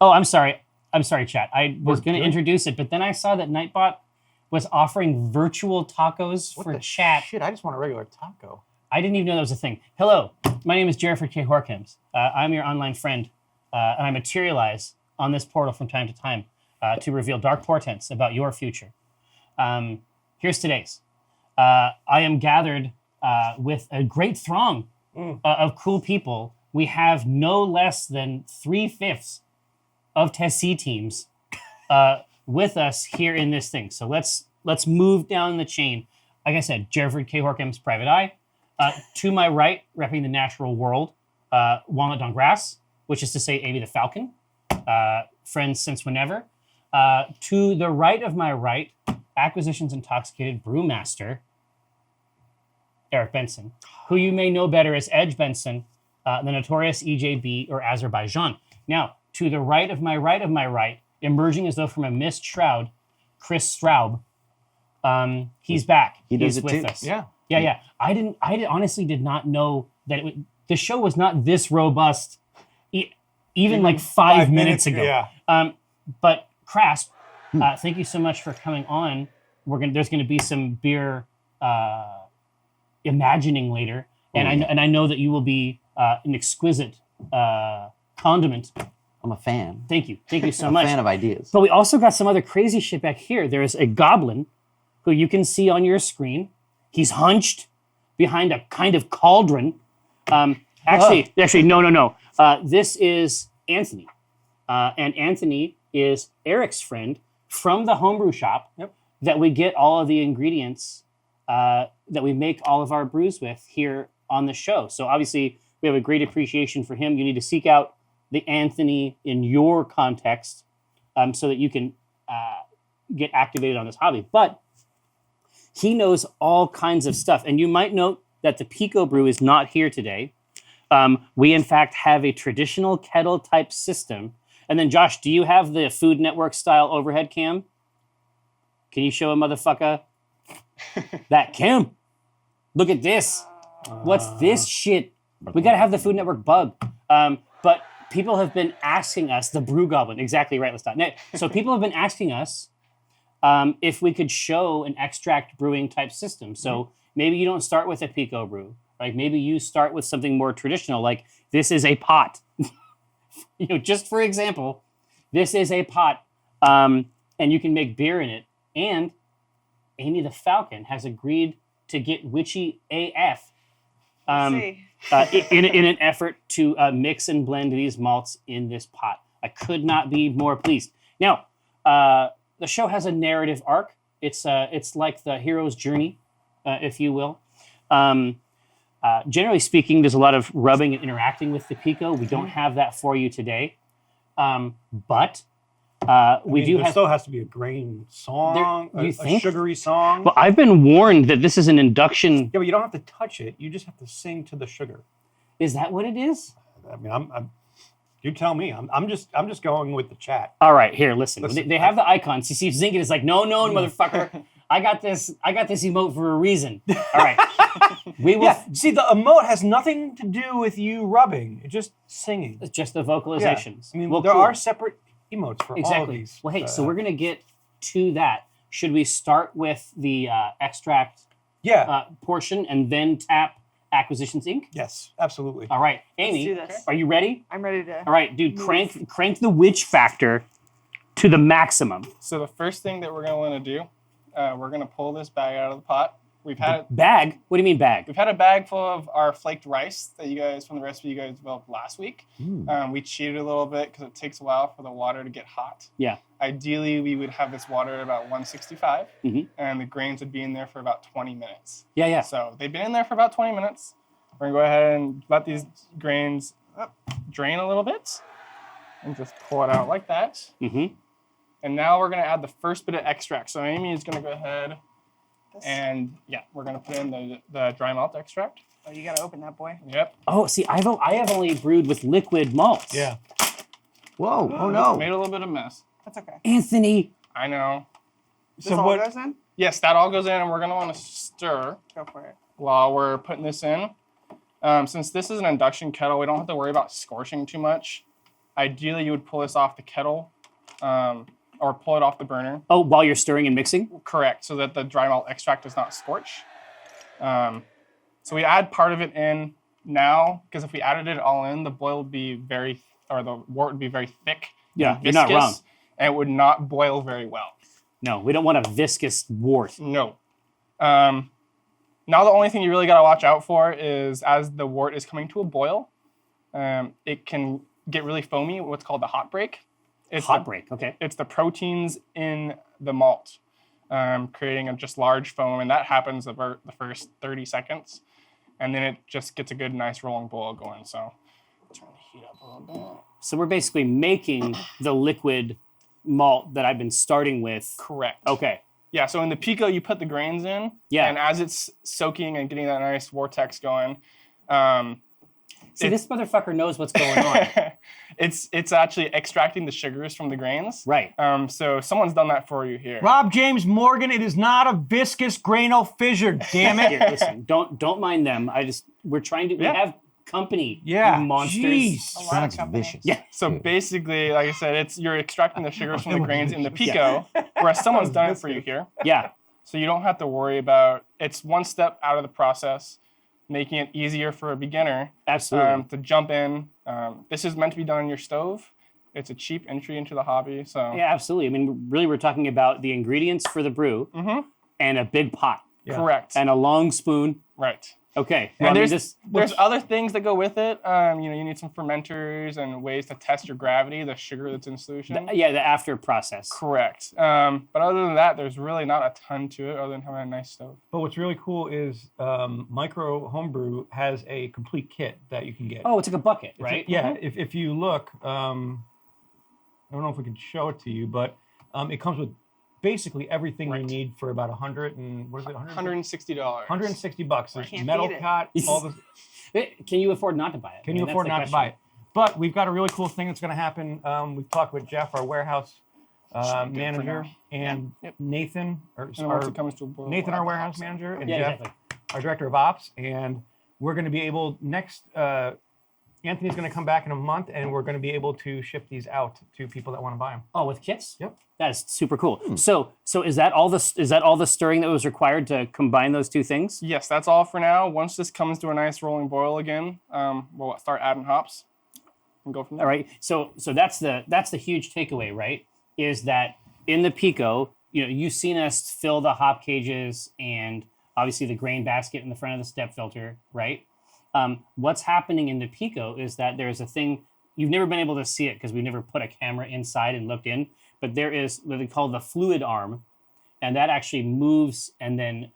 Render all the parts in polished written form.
Oh, I'm sorry. I'm sorry, chat. I was going to introduce it, but then I saw that Nightbot was offering virtual tacos for chat. Shit, I just want a regular taco. I didn't even know that was a thing. Hello, my name is Jerriford K. Holkins. I'm your online friend, and I materialize on this portal from time to time to reveal dark portents about your future. Here's today's. I am gathered with a great throng of cool people. We have no less than 3/5 of Tessie teams with us here in this thing. So let's move down the chain. Like I said, Jerriford K. Horkham's Private Eye. To my right, repping the natural world, Walnut on Grass, which is to say Amy the Falcon, friends since whenever. To the right of my right, Acquisitions Intoxicated Brewmaster, Eric Benson, who you may know better as Edge Benson, the notorious EJB or Azerbaijan. Now, to the right of my right, emerging as though from a mist shroud, Chris Straub. He's back. He's with us. Yeah. I honestly did not know that the show was not this robust, even like 5 minutes ago. Yeah. But Crasp, thank you so much for coming on. There's gonna be some beer imagining later, and I know that you will be an exquisite condiment. I'm a fan. Thank you so much. I'm a fan of ideas. But we also got some other crazy shit back here. There's a goblin who you can see on your screen. He's hunched behind a kind of cauldron. Actually, no. This is Anthony. And Anthony is Eric's friend from the homebrew shop that we get all of the ingredients that we make all of our brews with here on the show. So obviously, we have a great appreciation for him. You need to seek out the Anthony in your context so that you can get activated on this hobby. But he knows all kinds of stuff. And you might note that the Pico Brew is not here today. We, in fact, have a traditional kettle type system. And then, Josh, do you have the Food Network style overhead cam? Can you show a motherfucker that cam? Look at this. What's this shit? We got to have the Food Network bug. But people have been asking us, the Brew Goblin, exactly right, let's stop. So people have been asking us if we could show an extract brewing type system. So maybe you don't start with a Pico Brew. Like maybe you start with something more traditional, like this is a pot. Just for example, this is a pot, and you can make beer in it. And Amy the Falcon has agreed to get witchy AF in an effort to mix and blend these malts in this pot. I could not be more pleased. Now, the show has a narrative arc. It's like the hero's journey, if you will. Generally speaking, there's a lot of rubbing and interacting with the Pico. We don't have that for you today, but there still has to be a grain song, a sugary song. Well, I've been warned that this is an induction. Yeah, but you don't have to touch it. You just have to sing to the sugar. Is that what it is? I mean, you tell me. I'm just going with the chat. All right, here, listen. They have the icons. You see, Zinkin is like, no, motherfucker. I got this emote for a reason. All right. We will. Yeah. See, the emote has nothing to do with you rubbing. It's just singing. It's just the vocalizations. Yeah. I mean, there are separate emotes for all of these. Well, hey, so we're gonna get to that. Should we start with the extract portion and then tap Acquisitions Inc.? Yes, absolutely. All right, Amy, are you ready? I'm ready to. All right, dude, crank the witch factor to the maximum. So the first thing that we're gonna want to do, we're gonna pull this bag out of the pot. We've had bag. What do you mean bag? We've had a bag full of our flaked rice that you guys from the recipe you guys developed last week. We cheated a little bit because it takes a while for the water to get hot. Yeah. Ideally, we would have this water at about 165, and the grains would be in there for about 20 minutes. Yeah. So they've been in there for about 20 minutes. We're gonna go ahead and let these grains drain a little bit, and just pull it out like that. And now we're gonna add the first bit of extract. So Amy is gonna go ahead. And we're gonna put in the dry malt extract. Oh, you gotta open that boy. Yep. Oh, see, I have only brewed with liquid malts. Yeah. Whoa! Oh no! Made a little bit of mess. That's okay. Anthony. I know. This all goes in? Yes, that all goes in, and we're gonna want to stir. Go for it. While we're putting this in, since this is an induction kettle, we don't have to worry about scorching too much. Ideally, you would pull this off the kettle or pull it off the burner. Oh, while you're stirring and mixing? Correct, so that the dry malt extract does not scorch. So we add part of it in now, because if we added it all in, the boil would be the wort would be very thick. Yeah, and you're not wrong. And it would not boil very well. No, we don't want a viscous wort. No. Now the only thing you really got to watch out for is as the wort is coming to a boil, it can get really foamy, what's called the hot break. Okay. It's the proteins in the malt creating a just large foam, and that happens about the first 30 seconds. And then it just gets a good, nice rolling boil going. So turn the heat up a little bit. So we're basically making the liquid malt that I've been starting with. Correct. Okay. Yeah, so in the pico, you put the grains in. Yeah. And as it's soaking and getting that nice vortex going, See, this motherfucker knows what's going on. it's actually extracting the sugars from the grains. Right. So someone's done that for you here. Rob James Morgan, it is not a viscous granule fissure, damn it. Here, listen, don't mind them. We have company, Yeah, you monsters. jeez. A lot of Sounds company. vicious. Yeah. So basically, like I said, you're extracting the sugars from the grains in the pico, whereas someone's done it for you here. Yeah. So you don't have to worry about, it's one step out of the process, making it easier for a beginner Absolutely. to jump in. This is meant to be done on your stove. It's a cheap entry into the hobby. So Yeah, absolutely. I mean, really, we're talking about the ingredients for the brew and a big pot correct. and a long spoon. Right. Okay. And Well, there's other things that go with it. You need some fermenters and ways to test your gravity, the sugar that's in solution. the after process. Correct. But other than that, there's really not a ton to it other than having a nice stove. But what's really cool is Micro Homebrew has a complete kit that you can get. Oh, it's like a bucket, right? Yeah, if you look, I don't know if we can show it to you, but it comes with basically everything you need for about $160. $160. There's Can't metal beat it. cot, all the. Can you afford not to buy it? Can you afford not to buy it? But we've got a really cool thing that's going to happen. We've talked with Jeff, our warehouse manager, and Nathan, And once it comes to a boil, Nathan, we'll our add the warehouse hops in. manager, and Yeah, Jeff, exactly. our director of ops, and we're going to be able next. Anthony's going to come back in a month, and we're going to be able to ship these out to people that want to buy them. Oh, with kits? Yep. That is super cool. So is that all the stirring that was required to combine those two things? Yes, that's all for now. Once this comes to a nice rolling boil again, we'll start adding hops and go from there. All right. So that's the huge takeaway, right? Is that in the pico, you've seen us fill the hop cages and obviously the grain basket in the front of the step filter, right? What's happening in the pico is that there's a thing, you've never been able to see it because we've never put a camera inside and looked in, but there is what they call the fluid arm, and that actually moves and then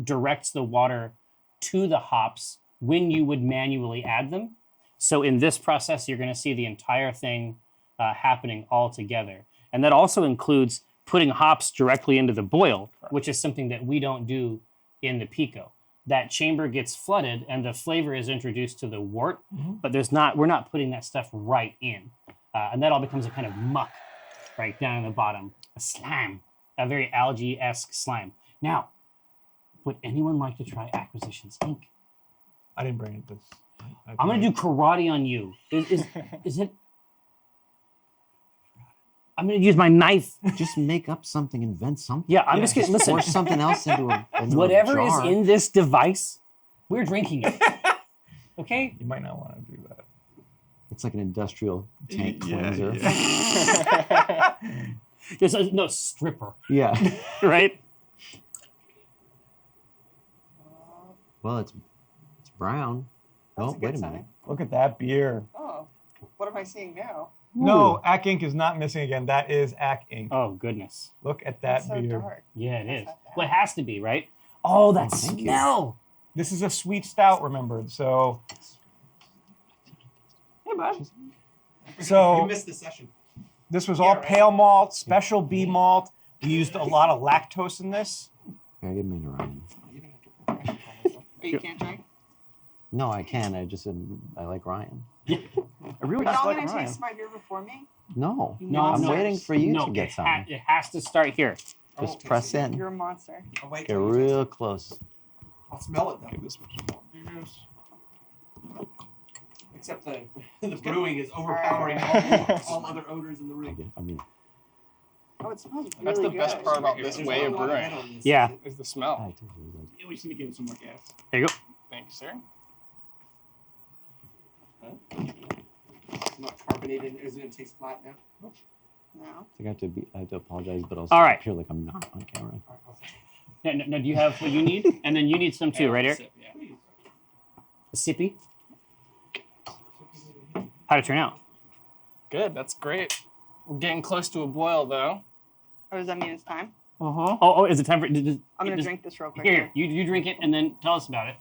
directs the water to the hops when you would manually add them. So in this process, you're going to see the entire thing happening all together. And that also includes putting hops directly into the boil, which is something that we don't do in the pico. That chamber gets flooded and the flavor is introduced to the wort, but we're not putting that stuff right in. And that all becomes a kind of muck right down in the bottom, a slime, a very algae-esque slime. Now, would anyone like to try Acquisitions Inc.? I didn't bring it this. I'm going to do karate on you. Is it? I'm going to use my knife. Just make up something, invent something. Yeah, I'm just going to listen. Pour something else into a Whatever is jar. in this device, we're drinking it. Okay? You might not want to do that. It's like an industrial tank cleanser. There's no stripper, Yeah. right? Well, it's brown. That's Oh, a good wait a sign. minute. Look at that beer. Oh, what am I seeing now? No, Ack Inc. is not missing again. That is Ack Inc. Oh, goodness. Look at that It's so beer. dark. Yeah, it is. not bad. Well, it has to be, right? Oh, that thank you. smell. This is a sweet stout, remember. So, Hey, bud. so missed the session. this was all pale malt, special B malt. We used a lot of lactose in this. Gotta give me a Ryan. Oh, you can't drink? No, I can. I just said I like Ryan. I really Y'all just like gonna Ryan. taste my beer before me? No. No, I'm no. waiting for you No, to get it some. it has to start here. Just press in. You're a monster. I'll wait Get till you taste real it. close. I'll smell it though. Give this one some more. Except the brewing is overpowering all other odors in the room. I mean, Oh, it smells really That's the good. best part about this There's way not of a lot brewing, head on this. Yeah. is the smell. I too really like. Yeah, we just need to give it some more gas. There you go. Thank you, sir. It's not carbonated. Is it going to taste flat now? No. I have to apologize, but also All right. feel like I'm not on camera. All right, I'll say. No, do you have what you need? And then you need some too, right, Eric? Sip, yeah. A sippy. How'd it turn out? Good, that's great. We're getting close to a boil though. Oh, does that mean it's time? Oh, is it time for? I'm gonna drink this real quick. Here, you drink it and then tell us about it.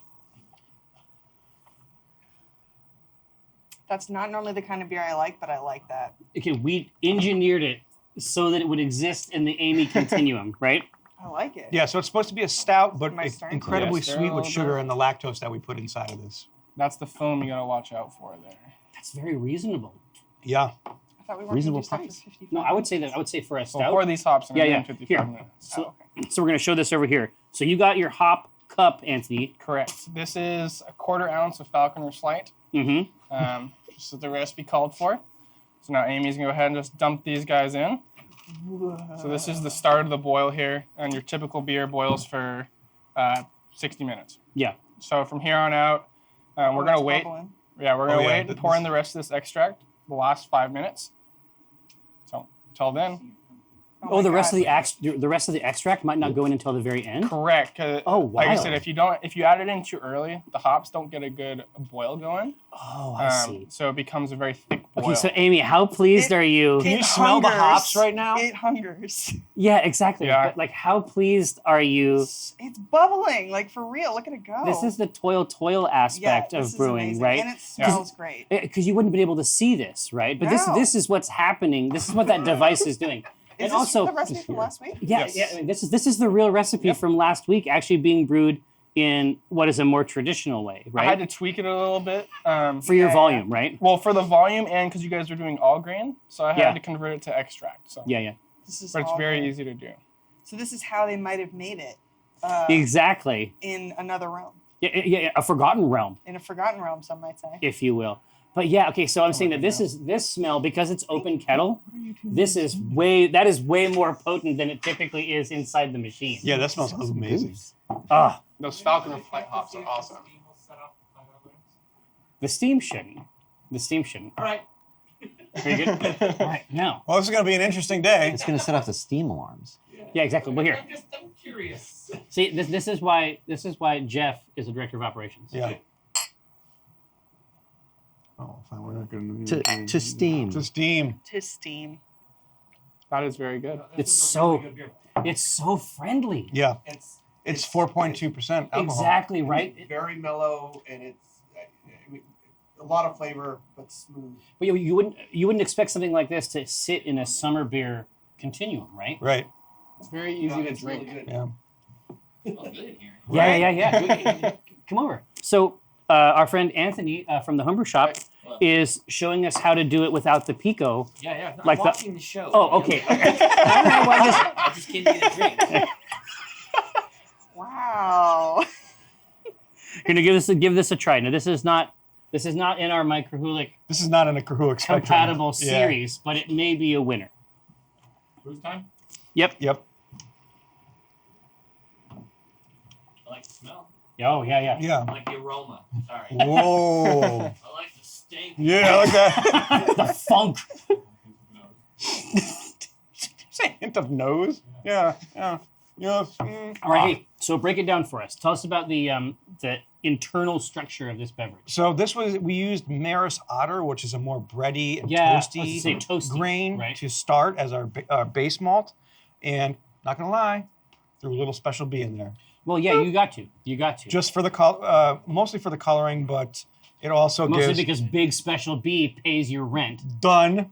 That's not normally the kind of beer I like, but I like that. Okay, we engineered it so that it would exist in the Amy continuum, right? I like it. Yeah, so it's supposed to be a stout, but My it's start? incredibly Yeah, stir sweet a with little sugar bit. and the lactose that we put inside of this. That's the foam you gotta watch out for there. That's very reasonable. Yeah. I thought we weren't Reasonable gonna do stuff price. for 55 No, I would say minutes. that. I would say for a We'll stout. pour these hops in Yeah, again yeah. 55 Here. minutes. So- Oh, okay. So we're gonna show this over here. So you got your hop cup, Anthony. Correct. This is a 1/4 ounce of Falconer's Light, Mm-hmm. just as the recipe called for. So now Amy's gonna go ahead and just dump these guys in. So this is the start of the boil here, and your typical beer boils for 60 minutes. Yeah. So from here on out, we're Oh, gonna it's wait. bubbling. Yeah, we're gonna Oh, yeah, wait and pour in the rest of this extract the last 5 minutes. So until then, Oh, my the rest God. of the rest of the extract might not go in until the very end. correct. 'Cause Oh, like I wild. said, if you add it in too early, the hops don't get a good boil going. Oh, I see. So it becomes a very thick boil. Okay, so Amy, how pleased It- are you? Can you It smell the hungers. hops right now? It hungers. Yeah, exactly. Yeah. But like, how pleased are you? It's bubbling, like for real. Look at it go. This is the toil aspect this of is brewing, amazing. right? And it smells great. Because you wouldn't have been able to see this, right? But No. this is what's happening. This is what that device is doing. Is And this also, the recipe from last week? yeah, Yes. yeah. I mean, this is the real recipe Yep. from last week, actually being brewed in what is a more traditional way, I had right? to tweak it a little bit. For your Yeah. volume, right? Well, for the volume and because you guys were doing all grain, so I had Yeah. to convert it to extract. So, Yeah, yeah. This is but it's all very good. easy to do. So this is how they might have made it Exactly. in another realm, Yeah, a forgotten realm, in a forgotten realm, some might say. if you will. But yeah, okay. So I'm saying that this smell, because it's open kettle, that is way more potent than it typically is inside the machine. Yeah, that smells amazing. Ah, Those Falconer Flight hops are awesome. the steam shouldn't. The steam shouldn't. All right. Very good. All right, now. Well, this is going to be an interesting day. It's going to set off the steam alarms. Yeah, exactly. Well, here. I'm curious. See, this is why Jeff is the director of operations. Yeah. Oh, fine. We're not going To steam. To steam. To steam. That is very good. It's so friendly. Yeah. It's 4.2% alcohol. Exactly right. very mellow, and it's a lot of flavor, but smooth. But you wouldn't expect something like this to sit in a summer beer continuum, right? Right. It's very easy to It's drink. really good. Yeah. Smells good in here. Yeah. Come over. So our friend Anthony from the Homebrew Shop is showing us how to do it without the pico. Yeah. No, Like I'm the- watching the show. Oh, okay. All right, well, I just came to get a drink. Wow. You're gonna give this a try. Now this is not in our microhoolic This is not in a Kahoot spectrum. compatible Yeah. series, but it may be a winner. Who's time? Yep. Yep. I like the smell. Oh yeah. Yeah. I like the aroma. Sorry. Whoa. I like the stink. Yeah, I like that. The funk. Say a hint of nose. Yeah. Yes. All right. Hey, so break it down for us. Tell us about the internal structure of this beverage. So we used Maris Otter, which is a more bready and Yeah, I was gonna toasty, say toasty, grain right. to start as our base malt. And not gonna lie, threw a little special B in there, Well, yeah, you got to. just for the mostly for the coloring, but it also Mostly gives because Big Special B pays your rent. done.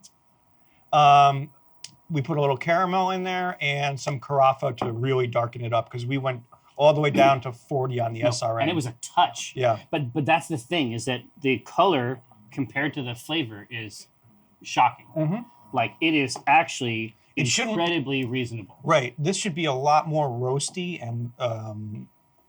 We put a little caramel in there and some carafa to really darken it up because we went all the way down to 40 on the SRM. And it was a touch. Yeah. But that's the thing, is that the color compared to the flavor is shocking. Mhm. Like, it is actually It shouldn't- incredibly reasonable. Right. This should be a lot more roasty and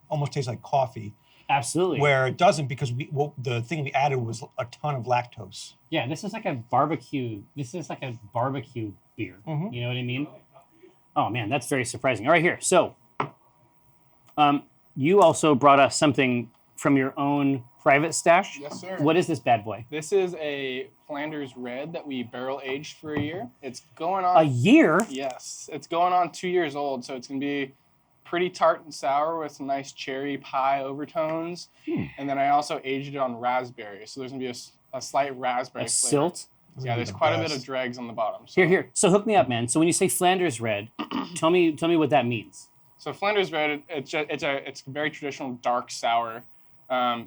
almost tastes like coffee. Absolutely. where it doesn't because the thing we added was a ton of lactose. Yeah, this is like a barbecue. This is like a barbecue beer. Mhm. You know what I mean? Oh man, that's very surprising. All right, here. So, you also brought us something from your own private stash. Yes, sir. What is this bad boy? This is a Flanders Red that we barrel aged for a year. It's going A on. year? Yes, it's going on 2 years old, so it's gonna be pretty tart and sour with some nice cherry pie overtones. And then I also aged it on raspberry, so there's gonna be a slight raspberry A flavor. silt? Yeah, there's quite a bit of dregs on the bottom. So. Here. So hook me up, man. So when you say Flanders Red, tell me what that means. So Flanders Red, it's a very traditional dark sour.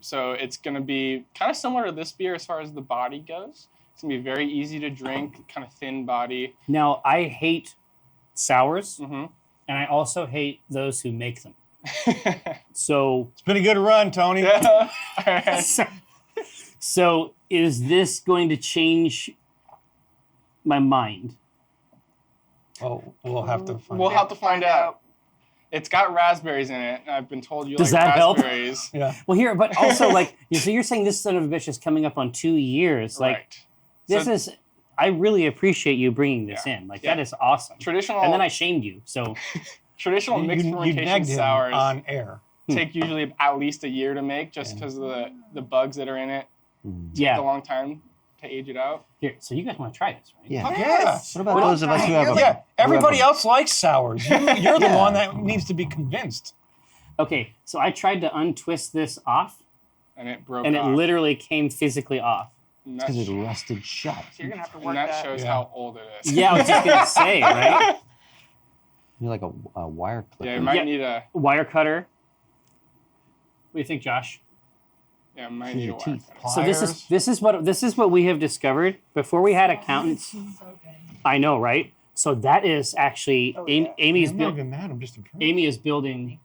So it's going to be kind of similar to this beer as far as the body goes. It's going to be very easy to drink, kind of thin body. Now, I hate sours, Mm-hmm. and I also hate those who make them. So, It's been a good run, Tony. Yeah. All right. so is this going to change my mind? Oh, we'll have to find We'll out. have to find out. It's got raspberries in it. I've been told you Does like that help? raspberries. Yeah. Well, here, but also like, so you're saying this son of a bitch is coming up on 2 years. Like, Right. this So is, I really appreciate you bringing this in. Like, that is awesome. traditional. And then I shamed you. So, traditional mixed You fermentation nagged him sours on air. take usually at least a year to make, just because of the bugs that are in it. It's yeah. a long time to age it out. Here, so you guys want to try this, right? Yeah. Yeah. What about those of us who have a... Yeah. Everybody else likes sours. You're the Yeah. one that needs to be convinced. Okay, so I tried to untwist this off, And it broke and off. it literally came physically off. And that Because sh- it rusted shut. So you're gonna have to and work that that. shows Yeah. how old it is. Yeah, I was just gonna say, right? You're like a wire clipper. Yeah, you might Yeah. need a Wire cutter. What do you think, Josh? might need a your wire teeth. cutter. So this is what we have discovered before we had accountants. I know, right? So that is actually Amy's I'm not built. even mad. I'm just impressed. Amy is building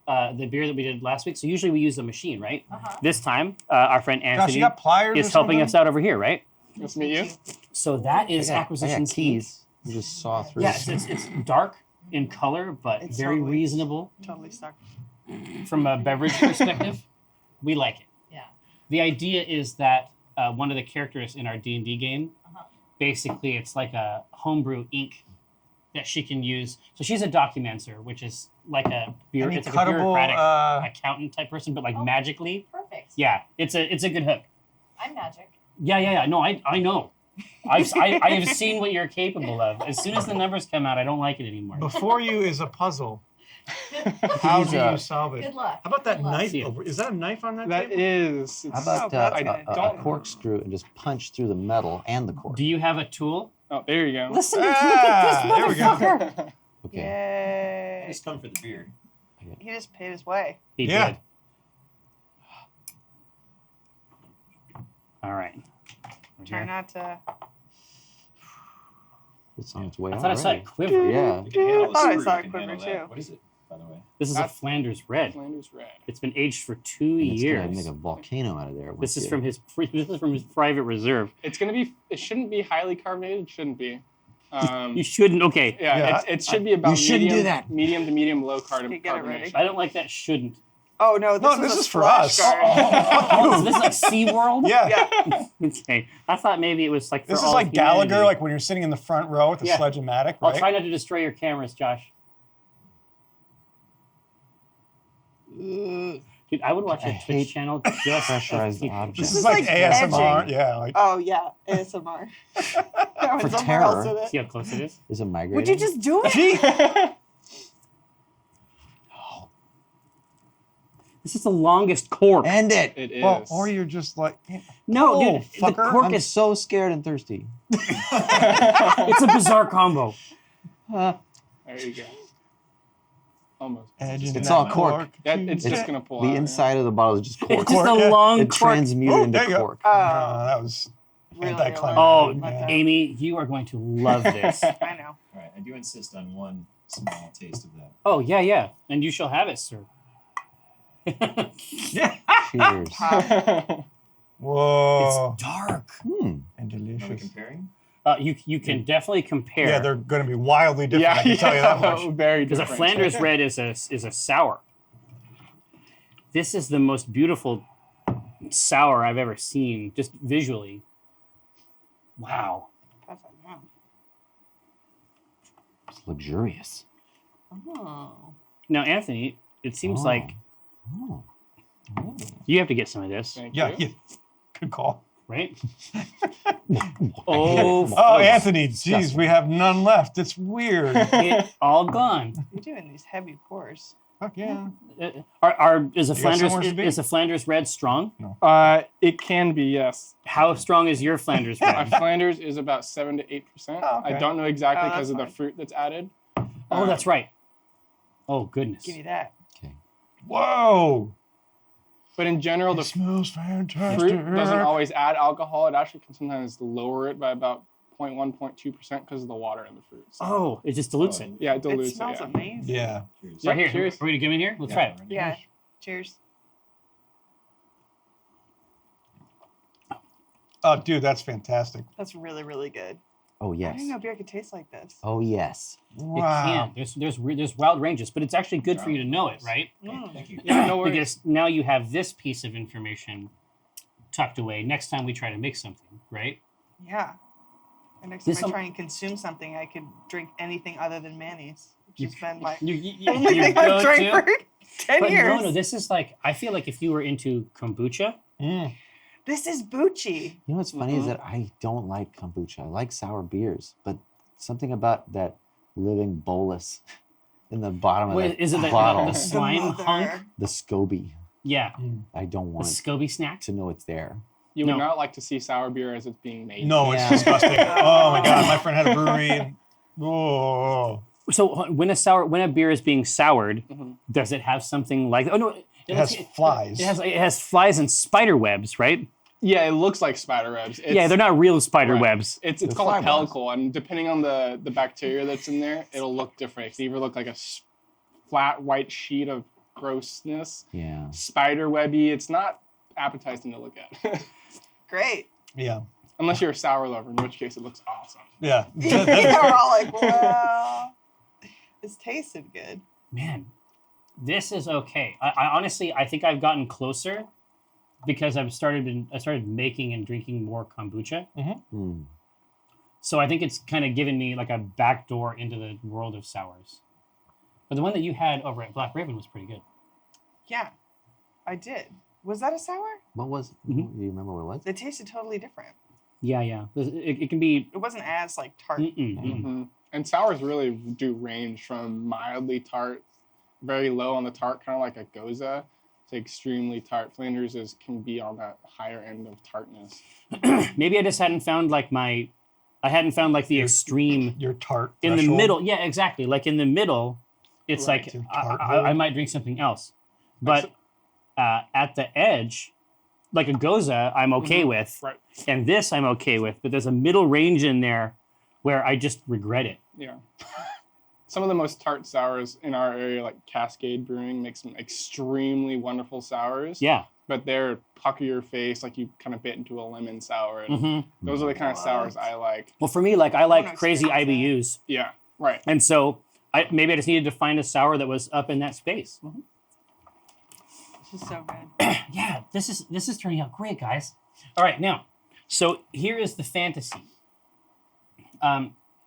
the beer that we did last week. So usually we use a machine, right? This time, our friend Josh, Anthony you got pliers is or helping something? us out over here, right? Nice to meet you. So that is I got Acquisitions keys. You just saw through. Yeah, it's dark in color, but It's very totally- reasonable Totally stuck. from a beverage perspective. We like it. Yeah. The idea is that one of the characters in our D&D game, basically it's like a homebrew ink that she can use. So she's a documenter, which is like a Any it's like a cuttable, bureaucratic accountant type person, but like magically. Perfect. Yeah, it's a good hook. I'm magic. Yeah. No, I know. I've seen what you're capable of. As soon as the numbers come out, I don't like it anymore. Before you is a puzzle. How do you solve it? Good luck. How about that Good luck. knife Yeah. over? Is that a knife on that That table? is. How about I a don't. corkscrew and just punch through the metal and the cork? Do you have a tool? Oh, there you go. Listen, Ah, look at there we this go. motherfucker. Okay. Yay. Just come for the beer. He just paid his way. He Yeah. did. All right. Over Try here. not to. It's on its way I out thought I saw already. it quiver. Yeah. You can handle I thought I screw, saw you it can quiver handle that. too. What is it, by the way? This is a That's- Flanders Red. Flanders Red. It's been aged for 2 And it's years. gonna make a volcano out of there. This is from his private reserve. It's gonna be. It shouldn't be highly carbonated. It shouldn't be. You shouldn't. Okay. Yeah, it should be about You shouldn't medium, do that. medium to medium low Okay, get it ready. carbonation. I don't like that. Shouldn't. Oh no, No, this this is is a for splash us. guard. Oh, is this like SeaWorld? Yeah. Okay. I thought maybe it was like for This is all like humanity. Gallagher, like when you're sitting in the front row with the Yeah. sledge-o-matic, I'll right? try not to destroy your cameras, Josh. Dude, I would watch I a hate Twitch channel just pressurized of- objects. This This is is like like ASMR. edging. Yeah. Like, Oh yeah, ASMR. That For was somewhere terror. else with it. See how close it is? Is it migrating? Would you just do it? gee. This is the longest cork. End it. It is. Well, or you're just like, No, Oh, dude, the fucker. cork I'm is so scared and thirsty. it's a bizarre combo. There you go. Almost. edging It's that all cork. It's just gonna pull The out. inside of the bottle is just cork. It's just Cork, a yeah. long It cork. transmuted Oh, into there you go. cork. No, that was Really, anticlimactic. Oh, Yeah. Amy, you are going to love this. I know. All right, I do insist on one small taste of that. Oh, yeah. And you shall have it, sir. Cheers. Whoa. It's dark. Hmm. And Are we delicious. comparing? You can definitely compare. Yeah, they're going to be wildly different. Yeah, I can tell you that much. very because a different. Flanders Red is a sour. This is the most beautiful sour I've ever seen, just visually. Wow. That's like, wow. It's luxurious. Oh. Now, Anthony, it seems Oh. like Oh. you have to get some of this, Thank Yeah, you. yeah. Good call. right? Oh. Oh, folks, Anthony, geez, we have none left. It's weird. it all gone. You're doing these heavy pours. Fuck yeah. Is a You got Flanders somewhere to be? is a Flanders red strong? It can be, yes. How strong is your Flanders My red? Flanders is about 7 to 8%. Oh, okay. I don't know exactly Oh, because that's of the fine. fruit that's added. Oh, that's right. Oh goodness. Give me that. Okay. Whoa. But in general, It the smells fantastic. fruit doesn't always add alcohol. It actually can sometimes lower it by about 0.1, 0.2% because of the water in the fruit. So, Oh, it just dilutes it. yeah, it It dilutes it. smells Yeah. amazing. Yeah. Cheers. Right here. Cheers. Are we to give in here? Let's try it. Yeah. Cheers. Oh, dude, that's fantastic. That's really, really good. Oh I yes. didn't know beer could taste like this. Oh yes. It Wow. can. There's wild ranges, but it's actually good for you to know it, right? Mm. Thank you. Yeah, no worries. Because now you have this piece of information tucked away. Next time we try to make something, right? Yeah. And next time This I some- try and consume something, I could drink anything other than mayonnaise, which has been my You only you thing go I've drank to- for 10 But years. no, this is like, I feel like if you were into kombucha, Mm. This is Bucci. You know what's funny is that I don't like kombucha. I like sour beers, but something about that living bolus in the bottom of wait, that is it the bottle, slime mother. hunk? the SCOBY. Yeah, I don't the want SCOBY snack. to know it's there. You No. would not like to see sour beer as it's being made. No, Yeah. it's disgusting. Oh my god, my friend had a brewery. And, oh, So when a beer is being soured, Mhm. does it have something like? Oh no, it has flies. It has flies and spider webs, right? Yeah, it looks like spider webs. Yeah, they're not real spider Right. webs. It's They're called a fly webs. pellicle, and depending on the bacteria that's in there, it'll look different. It can either look like a flat white sheet of grossness, Yeah. spider webby. It's not appetizing to look at, Great. Yeah. unless you're a sour lover, in which case it looks awesome. Yeah. Yeah, we're all like, well, this tasted good. Man, this is okay. I honestly, I think I've gotten closer because I started making and drinking more kombucha. Mm. So I think it's kind of given me like a back door into the world of sours. But the one that you had over at Black Raven was pretty good. Yeah, I did. Was that a sour? What was? Mhm. Do you remember what it was? It tasted totally different. Yeah, yeah. It can be. It wasn't as like tart. Mm-hmm. And sours really do range from mildly tart, very low on the tart, kind of like a goza, to extremely tart. Flanders can be on that higher end of tartness. Maybe I just hadn't found like I hadn't found like the extreme Your tart in the threshold. middle. Yeah, exactly. Like in the middle, it's Right. like Your tart I void. might drink something else. But at the edge, like a goza, I'm okay with, Right. and this I'm okay with. But there's a middle range in there where I just regret it. Yeah. Some of the most tart sours in our area, like Cascade Brewing, makes some extremely wonderful sours. Yeah. But they're pucker your face, like you kind of bit into a lemon sour. And hmm those are the kind of sours What? I like. Well, for me, like I wanna like crazy experience that. IBUs, Yeah. Right. and so maybe I just needed to find a sour that was up in that space. This is so good. Yeah, this is turning out great, guys. All right, now, so here is the fantasy.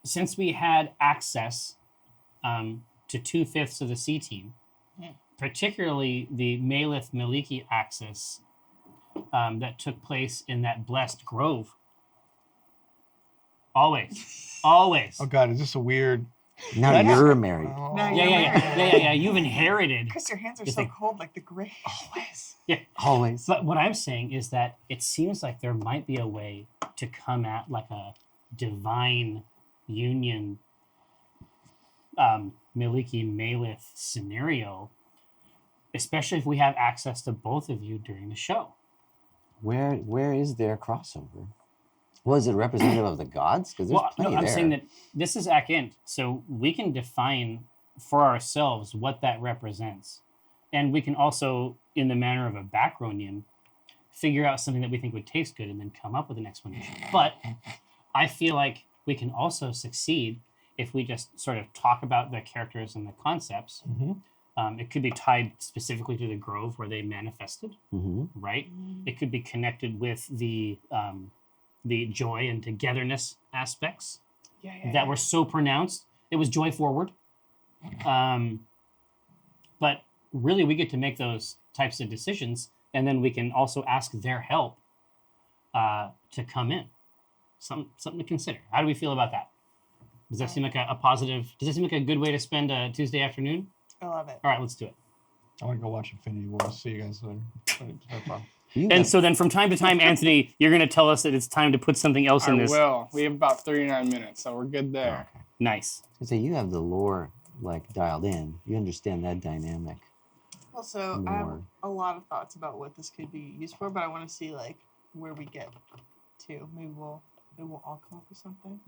Since we had access to 2/5 of the C team, particularly the Malith Maliki access that took place in that blessed grove. Always. Oh god, is this a weird? Now That's- you're married. Oh. Now Yeah, you're yeah, yeah, yeah, yeah, yeah. You've inherited. Chris, your hands are You so think- cold, like the grave. Always. Yeah. Always. But what I'm saying is that it seems like there might be a way to come at like a divine union Miliki Malith scenario, especially if we have access to both of you during the show. Where is their crossover? Was it representative of the gods? Because there's Well, no, plenty I'm there. saying that this is Akent, so we can define for ourselves what that represents. And we can also, in the manner of a backronym, figure out something that we think would taste good and then come up with an explanation. But I feel like we can also succeed if we just sort of talk about the characters and the concepts, Mhm. It could be tied specifically to the grove where they manifested, Mm-hmm. right? It could be connected with the joy and togetherness aspects that were so pronounced. It was joy forward. But really, we get to make those types of decisions, and then we can also ask their help to come in. Something to consider. How do we feel about that? Does that seem like a positive? Does that seem like a good way to spend a Tuesday afternoon? I love it. All right, let's do it. I want to go watch Infinity War. See you guys later. Have fun. And so then from time to time, Anthony, you're going to tell us that it's time to put something else I in this. will. We have about 39 minutes, so we're good there. Nice. So you have the lore like dialed in. You understand that dynamic. Also, I have More. a lot of thoughts about what this could be used for, but I want to see like where we get to. Maybe we'll all come up with something.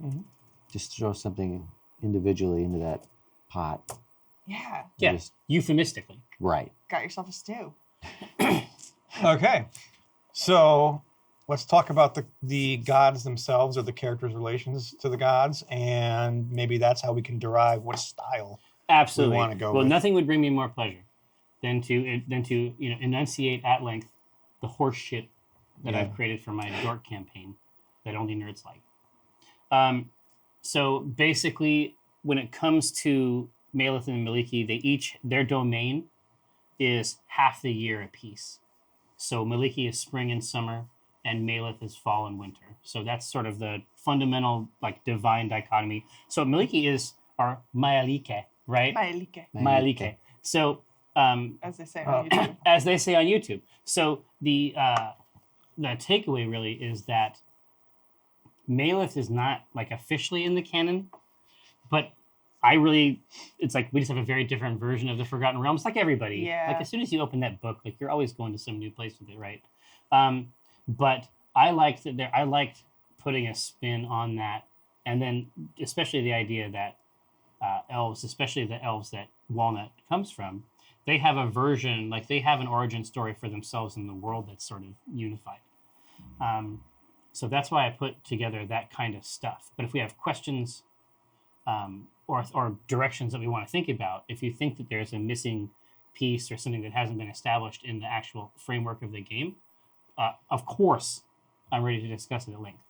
Just throw something individually into that pot. Yeah, Yeah, Just- euphemistically. Right. got yourself a stew. Okay, so let's talk about the gods themselves or the characters' relations to the gods, and maybe that's how we can derive what style. Absolutely. wanna go well, with. nothing would bring me more pleasure than to enunciate at length the horse shit that I've created for my dork campaign that only nerds like. So basically, when it comes to Malith and Maliki, their domain is half the year apiece. So Maliki is spring and summer, and Malith is fall and winter. So that's sort of the fundamental like divine dichotomy. So Maliki is our Mayalike, right? Maelike, Mayalike. So as they say on YouTube. as they say on YouTube. So the takeaway really is that Malith is not like officially in the canon, but it's like we just have a very different version of the Forgotten Realms, like everybody. Yeah. Like as soon as you open that book, like you're always going to some new place with it, right? But I liked putting a spin on that, and then especially the idea that elves, especially the elves that Walnut comes from, they have a version, like they have an origin story for themselves in the world that's sort of unified. So that's why I put together that kind of stuff. But if we have questions or directions that we want to think about, if you think that there's a missing piece or something that hasn't been established in the actual framework of the game, of course, I'm ready to discuss it at length.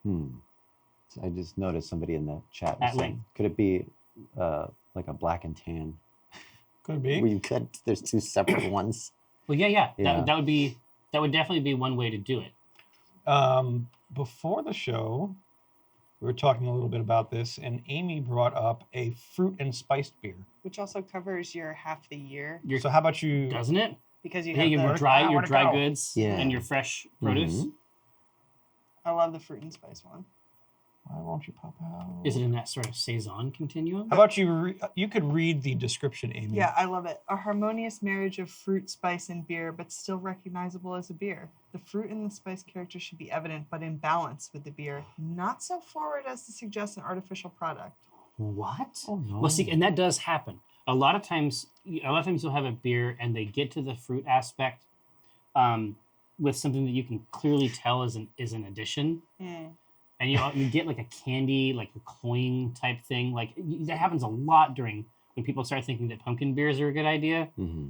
So I just noticed somebody in the chat At was saying, length. could it be like a black and tan? Could Where be. you could, there's two separate ones. Well, yeah. Yeah. That would definitely be one way to do it. Before the show, we were talking a little bit about this, and Amy brought up a fruit and spiced beer. Which also covers your half the year So how about you? Doesn't it? because you Yeah, have your the, dry where'd it dry go? goods Yeah. and your fresh produce. Mhm. I love the fruit and spice one. Why won't you pop out? Is it in that sort of saison continuum? How about you? You could read the description, Amy. Yeah, I love it. A harmonious marriage of fruit, spice, and beer, but still recognizable as a beer. The fruit and the spice character should be evident, but in balance with the beer. Not so forward as to suggest an artificial product. What? Oh, no. Well, see, and that does happen. A lot of times you'll have a beer and they get to the fruit aspect with something that you can clearly tell is an addition. And you get like a candy, like a cloying type thing. Like that happens a lot when people start thinking that pumpkin beers are a good idea. Mm-hmm.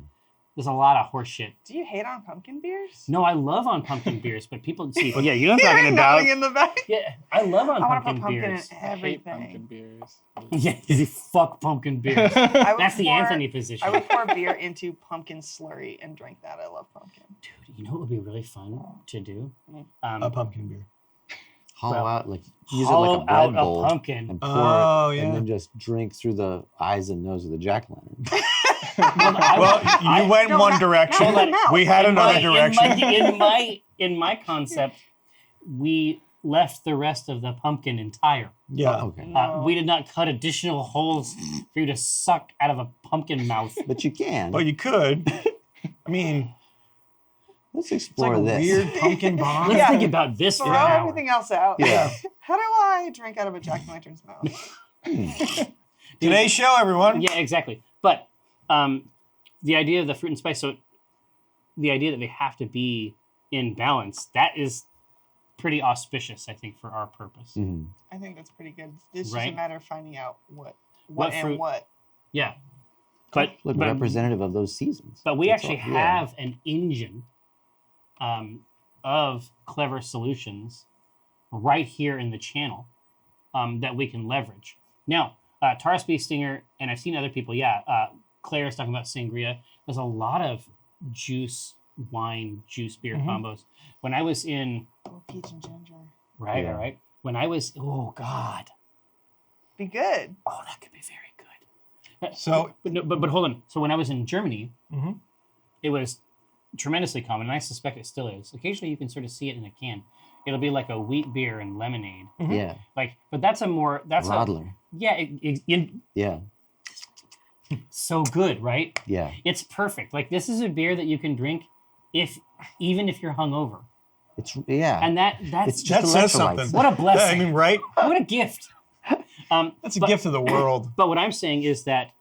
There's a lot of horse shit. Do you hate on pumpkin beers? No, I love on pumpkin beers, but people see. Well, yeah, you know what I'm talking about. Nodding in the back. Yeah, I love on I want to pumpkin put pumpkin beers. in I hate pumpkin everything. beers. Yeah, you fuck pumpkin beers. I would That's the pour- Anthony position. I would pour beer into pumpkin slurry and drink that. I love pumpkin. Dude, you know what would be really fun to do? A pumpkin beer. Hollow Well, out, like use it Hollow like a out bread bowl a pumpkin. and pour Oh, it, yeah. and then just drink through the eyes and nose of the jack-o'-lantern. Well, you went No, one not- direction. not in the mouth. We had another direction. In my concept, we left the rest of the pumpkin entire. Yeah. Oh, okay. No. We did not cut additional holes for you to suck out of a pumpkin mouth. But you can. But you could. I mean, Let's it's explore like a this. weird pumpkin bomb. Let's Yeah. think about this for Throw an hour. everything else out. Yeah. How do I drink out of a jack-o'-lantern's mouth? Today's show, everyone. Yeah, exactly. But the idea of the fruit and spice, so the idea that they have to be in balance, that is pretty auspicious, I think, for our purpose. Mhm. I think that's pretty good. It's just a Right. matter of finding out what What and fruit? what. Yeah. Look, but representative of those seasons. But we That's actually all. Yeah. have an engine of clever solutions right here in the channel that we can leverage. Now, Taurus Bee Stinger, and I've seen other people, Claire is talking about sangria. There's a lot of juice, wine, juice, beer combos. When I was in... Oh, peach and ginger. Right, Yeah. right. When I was... Oh, God. Be good. Oh, that could be very good. So- But hold on. So when I was in Germany, Mhm. it was tremendously common, and I suspect it still is. Occasionally, you can sort of see it in a can. It'll be like a wheat beer and lemonade. Yeah. But that's a more Rodler. Yeah. So good, right? Yeah. It's perfect. Like this is a beer that you can drink even if you're hungover, It's and that's It's just That says electrolytes. something. what a blessing. I mean, right? What a gift. That's a gift of the world. But what I'm saying is that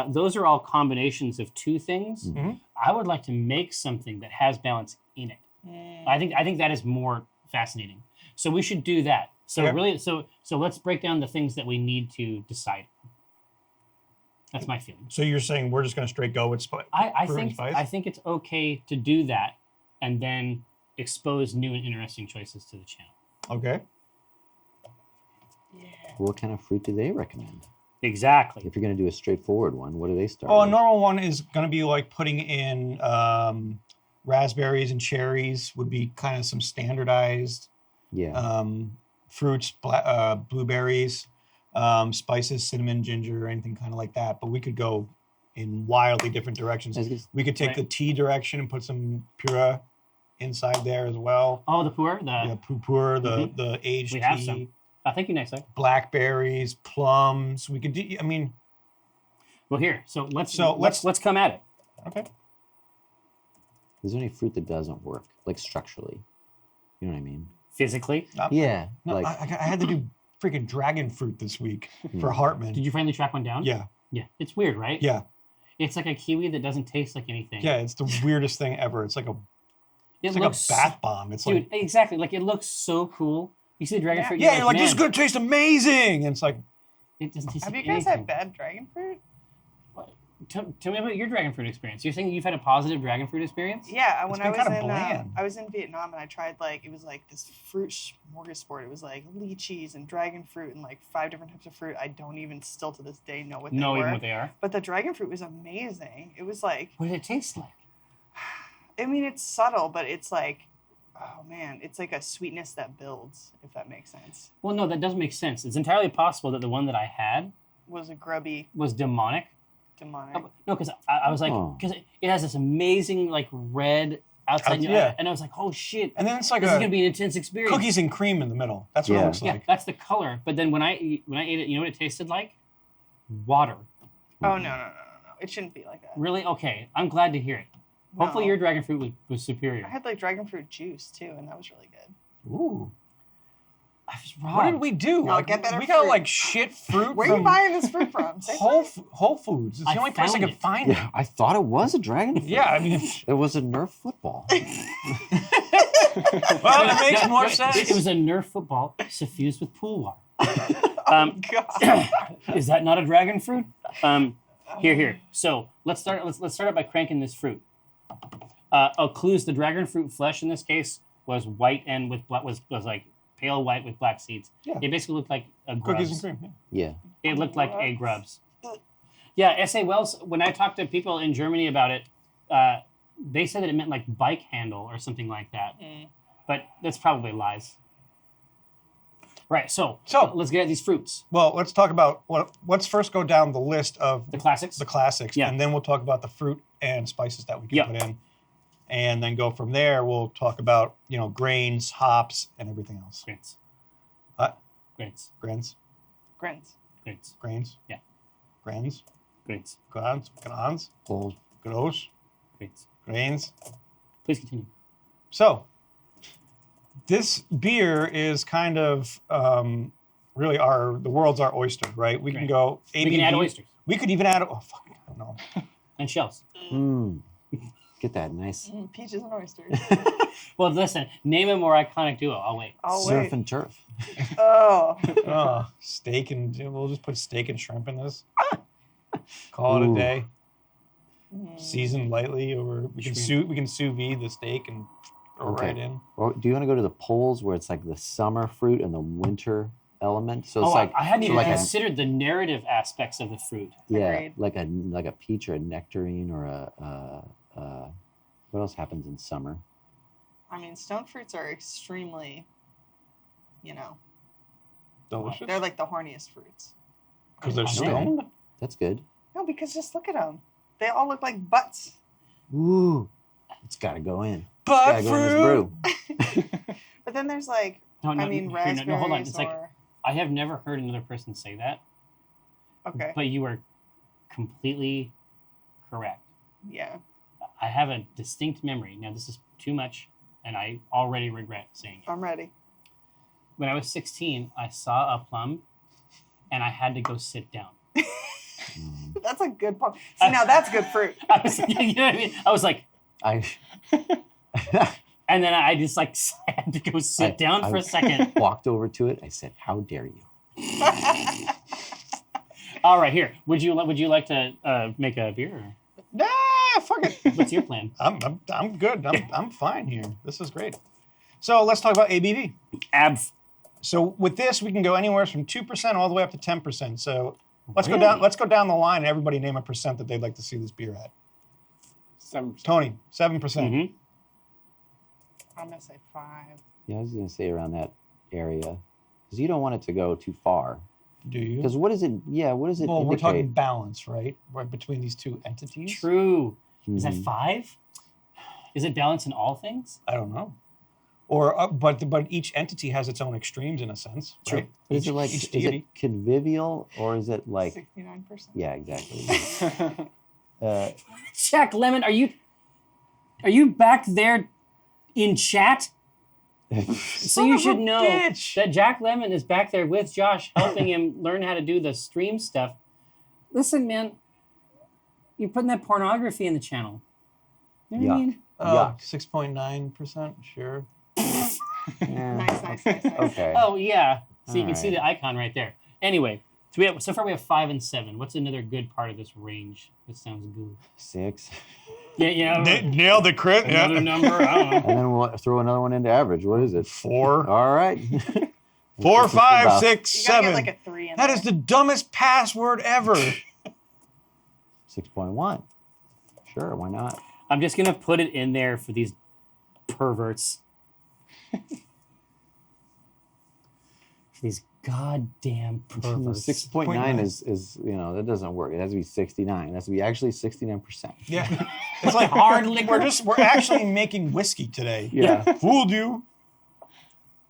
those are all combinations of two things. Mhm. I would like to make something that has balance in it. I think that is more fascinating. So we should do that. So Okay. really, so let's break down the things that we need to decide. That's my feeling. So you're saying we're just going to straight go with spice? I brewing think spice? I think it's okay to do that and then expose new and interesting choices to the channel. Okay. What kind of fruit do they recommend? Exactly. If you're going to do a straightforward one, what do they start Oh, a with? normal one is going to be like putting in raspberries and cherries would be kind of some standardized Yeah. fruits, blueberries, spices, cinnamon, ginger, anything kind of like that. But we could go in wildly different directions. I was gonna- We could take Right. the tea direction and put some pura inside there as well. Oh, the puer, Yeah, pura, the aged We tea, have some. Thank you, Nexo. blackberries, plums. We could do. I mean, Well, here. So let's let's- let's come at it. okay. Is there any fruit that doesn't work, like structurally? You know what I mean? Physically, Yeah. No, like I had to do freaking dragon fruit this week for Hartman. did you finally track one down? Yeah, Yeah. It's weird, right? yeah, It's like a kiwi that doesn't taste like anything. yeah. It's the weirdest thing ever. It's like a It it's like looks a bath bomb. It's dude, like exactly. Like it looks so cool. You see the dragon fruit. yeah, you're like this is "Man, gonna taste amazing. And it's like It doesn't taste Have you like guys anything. had bad dragon fruit? Tell me about your dragon fruit experience. You're saying you've had a positive dragon fruit experience? Yeah, when I been was kinda in bland. I was in Vietnam and I tried it was like this fruit smorgasbord. It was like lychees and dragon fruit and like 5 different types of fruit. I don't even still to this day know what they Know were. even what they are. But the dragon fruit was amazing. It was like, What did it taste like? I mean, it's subtle, but it's like, oh man, it's like a sweetness that builds, if that makes sense. Well, no, that doesn't make sense. It's entirely possible that the one that I had Was a grubby was demonic. demonic. No, because I was like, Oh. because it has this amazing like red outside, Yeah. and I was like, oh shit, and then it's like this is gonna be an intense experience. cookies and cream in the middle. That's what it Yeah. looks Yeah, like. that's the color. But then when I ate it, you know what it tasted like? Water. Oh no! It shouldn't be like that. Really? Okay. I'm glad to hear it. Hopefully No. your dragon fruit was superior. I had like dragon fruit juice too, and that was really good. Ooh. I was What did wrong. we do? No, get better we got fruit. like shit fruit Where are you from buying this fruit from? Say Whole fruit. Whole Foods. It's I the only place I found could it. find it. yeah, I thought it was a dragon fruit. Yeah, I mean, It was a Nerf football. well, that makes more sense. It was a Nerf football suffused with pool water. God. Is that not a dragon fruit? Here. So let's start out by cranking this fruit. Clues: the dragon fruit flesh in this case was white and with was like pale white with black seeds. Yeah. It basically looked like a grubs. Cookies and cream. Yeah. Yeah. It looked like a grubs. Yeah, S.A. Wells. When I talked to people in Germany about it, they said that it meant like bike handle or something like that. But that's probably lies. Right. So let's get at these fruits. Well, let's talk about let's first go down the list of The classics. the classics, Yeah. and then we'll talk about the fruit and spices that we can Yeah. put in, and then go from there. We'll talk about grains, hops, and everything else. Grains. What? Grains. Grains, Grins. Grains. grains. Yeah. Grains. Grains. Grans. Well, Gross. Grains. Grains. Please continue. So, this beer is kind of really the world's our oyster, right? We can Right. go ABV. We can add oysters We could even add. Oh fuck! I don't know. and shells. get that nice Peaches and oysters. Well, listen. Name a more iconic duo. I'll wait. Oh surf wait. and turf. Oh. Oh, steak and we'll just put steak and shrimp in this. Call it a Ooh. day. seasoned lightly, or we can sous vide the steak and throw Okay. right in. Or do you want to go to the poles where it's like the summer fruit and the winter element? So it's like I hadn't so even like considered the narrative aspects of the fruit. yeah, Agreed. like a peach or a nectarine or a what else happens in summer? I mean, stone fruits are extremely, Delicious. they're like the horniest fruits. Because they're Okay. stoned. That's good. No, because just look at them. They all look like butts. Ooh, it's got to go in. But Gotta go in this brew. But then there's like, No, no, raspberries no, hold on. It's or... like I have never heard another person say that, okay, but you are completely correct. yeah. I have a distinct memory. Now, this is too much, and I already regret saying it. I'm ready. When I was 16, I saw a plum, and I had to go sit down. That's a good point. See, now that's good fruit. I was, you know what I mean? I was like, I and then I just like had to go sit down for a second. walked over to it. I said, "How dare you?" All right, here. Would you like to make a beer? Or Nah, fuck it. what's your plan? I'm good. I'm fine here. This is great. So let's talk about ABV. So with this, we can go anywhere from 2% all the way up to 10%. So let's go down. Let's go down the line and everybody name a percent that they'd like to see this beer at. 7%. Tony, 7%. Mhm. I'm gonna say 5. Yeah, I was gonna say around that area, because you don't want it to go too far. Do you? Because what is it? Yeah, what does it Well, we're indicate? talking balance, right? Right between these two entities. True. Is that Mhm. 5? Is it balance in all things? I don't know. Or but each entity has its own extremes in a sense, True. right? But is it like each is deity. it convivial or is it like 69%. yeah, exactly. Jack Lemon, are you back there in chat? So you should know bitch. that Jack Lemon is back there with Josh, helping him learn how to do the stream stuff. Listen, man, you're putting that pornography in the channel. You know what I Yuck. mean? Yuck. 6.9%, sure. Yeah, Nice. okay. Oh yeah. So you can All see right. the icon right there. Anyway, so far we have 5 and 7. What's another good part of this range? That sounds good. 6. Yeah. Nailed it, crit. Another number. I don't know. And then we'll throw another one into average. What is it? 4, All right. 4, 5, about 6, You gotta 7. get like a 3 in That there. is the dumbest password ever. 6.1. Sure, why not? I'm just gonna put it in there for these perverts. These goddamn perverts. 6.9 is that doesn't work. It has to be 69. It has to be actually 69%. Yeah. It's like Hard liquor. we're actually making whiskey today. Yeah. Fooled you.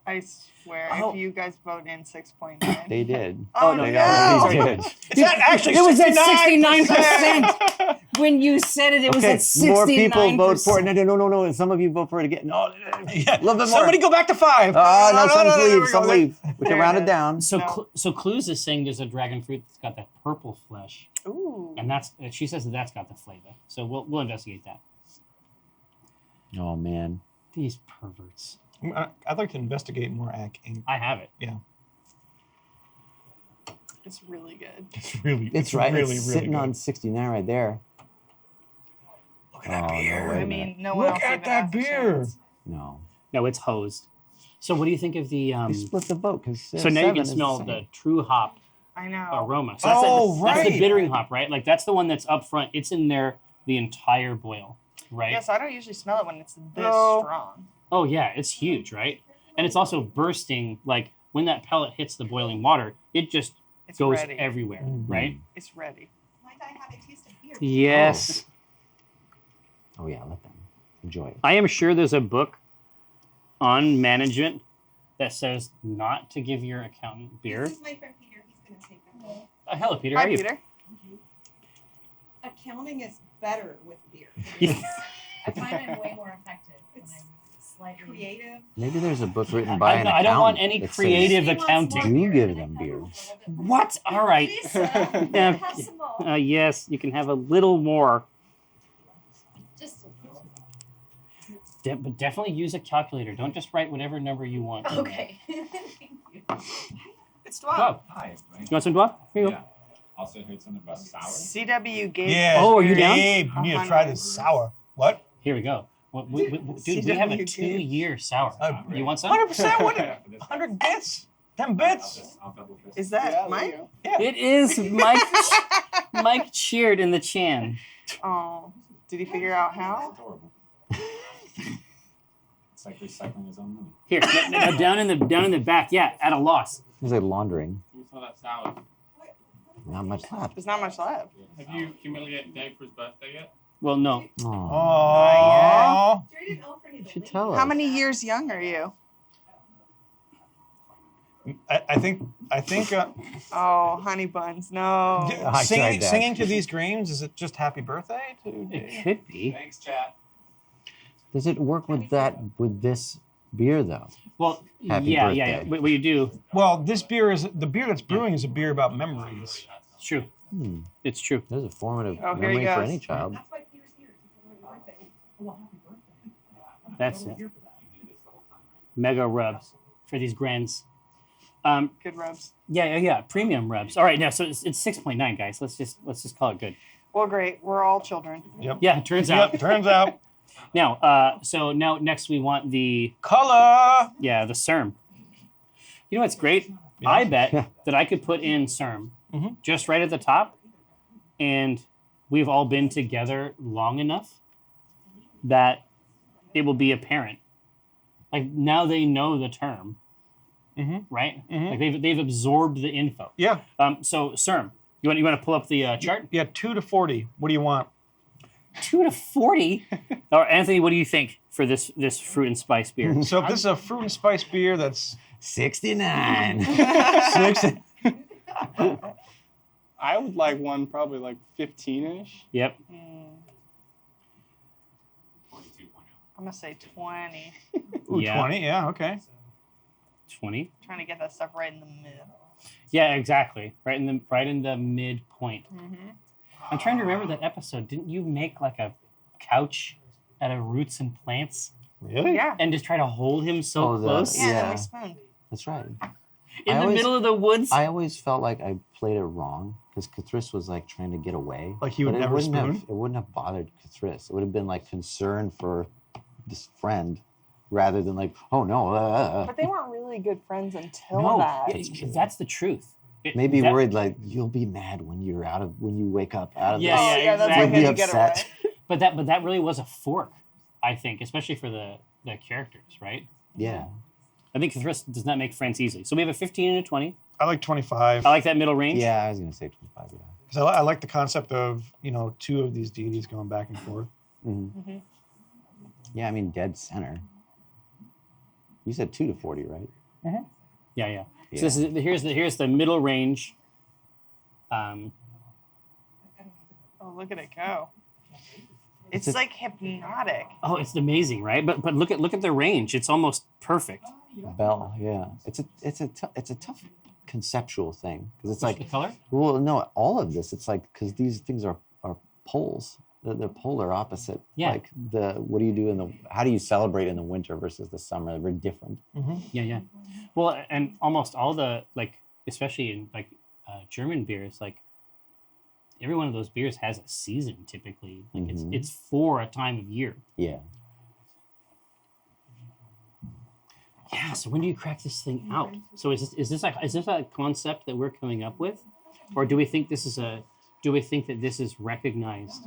I swear, Oh. if you guys vote in 6.9. They did. Oh, no, They no! already did. It's at actually It was at 69%. 69%. When you said it, it was Okay, at 69%. more people vote for it. No. And some of you vote for it again. No, Yeah. a little bit more. Somebody go back to 5. Oh, no, some there leave. we Some go. leave. We There can round it it is. down. So, No. so Clues is saying there's a dragon fruit that's got that purple flesh, Ooh. and she says that's got the flavor. So we'll investigate that. Oh, man. These perverts. I'd like to investigate more ink. I have it. Yeah. It's really good. It's right. Really, It's really sitting good. on 69 right there. Look at that Oh, beer. no way. I mean, no one Look else at even that has a beer. chance. No. No, it's hosed. So what do you think of the? They split the vote because So now you can smell the true hop I know. aroma. So that's, Oh, that's the right. bittering hop, right? Like that's the one that's up front. It's in there the entire boil, right? Yes, I don't usually smell it when it's this No. strong. Oh yeah, it's huge, right? And it's also bursting. Like when that pellet hits the boiling water, it just It's goes ready. everywhere, Mhm. right? It's ready. Might I have a taste of beer? Yes. Oh, yeah. Let them enjoy it. I am sure there's a book on management that says not to give your accountant beer. This is my friend Peter. He's going to take that. Hello, Peter. Hi, How are you? Peter. Accounting is better with beer. I find I'm way more effective when It's I'm slightly Creative. Maybe there's a book written by an I don't want accountant any that says, creative He wants accounting. more You beer, give and I them have a beer. little bit more. What? All right. Lisa, Yeah. have some more. Yes, you can have a little more. Just a little. But definitely use a calculator. Don't just write whatever number you want. Okay. Thank you. It's 12. Dwab. Hi. You want some dwab? Here you go. Yeah. Also heard something about sour. CW Gabe. Yeah. Oh, are you down? Gabe, you need to try this sour. What? Here we go. Dude, we have a CW 2-year sour. You want some? 100%. What? 100 bits? 10 bits? I'll double fist. Is that Yeah, there mine? you go. Yeah. It is Mike. Mike cheered in the Chan. Oh, did he figure out how? It's adorable. It's like recycling his own money. Here, now down in the back. Yeah, at a loss. It's like laundering. Give me some of that salad. Not much left. There's not much left. Have you humiliated Dave for his birthday yet? Well, no. Oh, Aww. Jerry didn't offer any you of the should link. tell us. How many years young are you? I think. Oh, honey buns. No. I Singing, tried that. singing to these grains, is it just happy birthday to It Dave? could be. Thanks, chat. Does it work with this beer though? Well, Happy yeah. birthday. What you do? Well, the beer that's brewing is a beer about memories. It's true. Hmm. It's true. There's a formative Oh, here he memory for goes. any child. That's why Peter's here. It's his birthday. That's it. Mega rubs for these grans. Good rubs. Yeah. Premium rubs. All right, now so it's 6.9, guys. Let's just call it good. Well, great. We're all children. Yep. Yeah, it turns out. Yep. Turns out. Now, so now next we want the Color. CERM. You know what's great? Yeah. I bet that I could put in CERM Mhm. just right at the top, and we've all been together long enough that it will be apparent. Like now they know the term, Mhm. right? Mhm. Like they've absorbed the info. Yeah. So CERM, you want to pull up the chart? Yeah. 2 to 40. What do you want? 2 to 40. Or Anthony, what do you think for this fruit and spice beer? So if this is a fruit and spice beer that's 69. 60, I would like one probably like 15-ish. Yep. I'm going to say 20. ooh, Yeah. 20. Yeah. Okay. 20. Trying to get that stuff right in the middle. Yeah, exactly. Right in the midpoint. Mm-hmm. I'm trying to remember that episode. Didn't you make like a couch out of roots and plants Really? Yeah. and just try to hold him so Oh, the- close Yeah, Yeah. that was spoon. That's right. in I the always- middle of the woods? I always felt like I played it wrong because Cathris was like trying to get away. Like he would But never it spoon? wouldn't have bothered Cathris. It would have been like concern for this friend rather than like, oh no. But they weren't really good friends until no, that. that's the truth. Maybe that- worried like you'll be mad when you wake up out of Yeah, this. Oh, yeah, that's exactly. like how You'll you be get upset. away. But that really was a fork, I think, especially for the characters, right? Yeah. I think Cathris does not make friends easily. So we have a 15 and a 20. I like 25. I like that middle range. Yeah, I was gonna say 25. Yeah. Because I like the concept of, two of these deities going back and forth. Mhm. Yeah, I mean dead center. You said 2 to 40, right? Yeah. Yeah. So this is here's the middle range. Oh, look at it go. It's It's a- like hypnotic. Oh, it's amazing, right? But look at the range. It's almost perfect. Bell. Yeah. It's a tough conceptual thing because it's The like, color. well, no, all of this. It's like because these things are poles. They're polar opposite. Yeah. Like what do you do how do you celebrate in the winter versus the summer? They're very different. Yeah. Well, and almost all the especially in German beers, every one of those beers has a season typically. Like it's for a time of year. Yeah. Yeah. So when do you crack this thing out? So is this a concept that we're coming up with, or do we think that this is recognized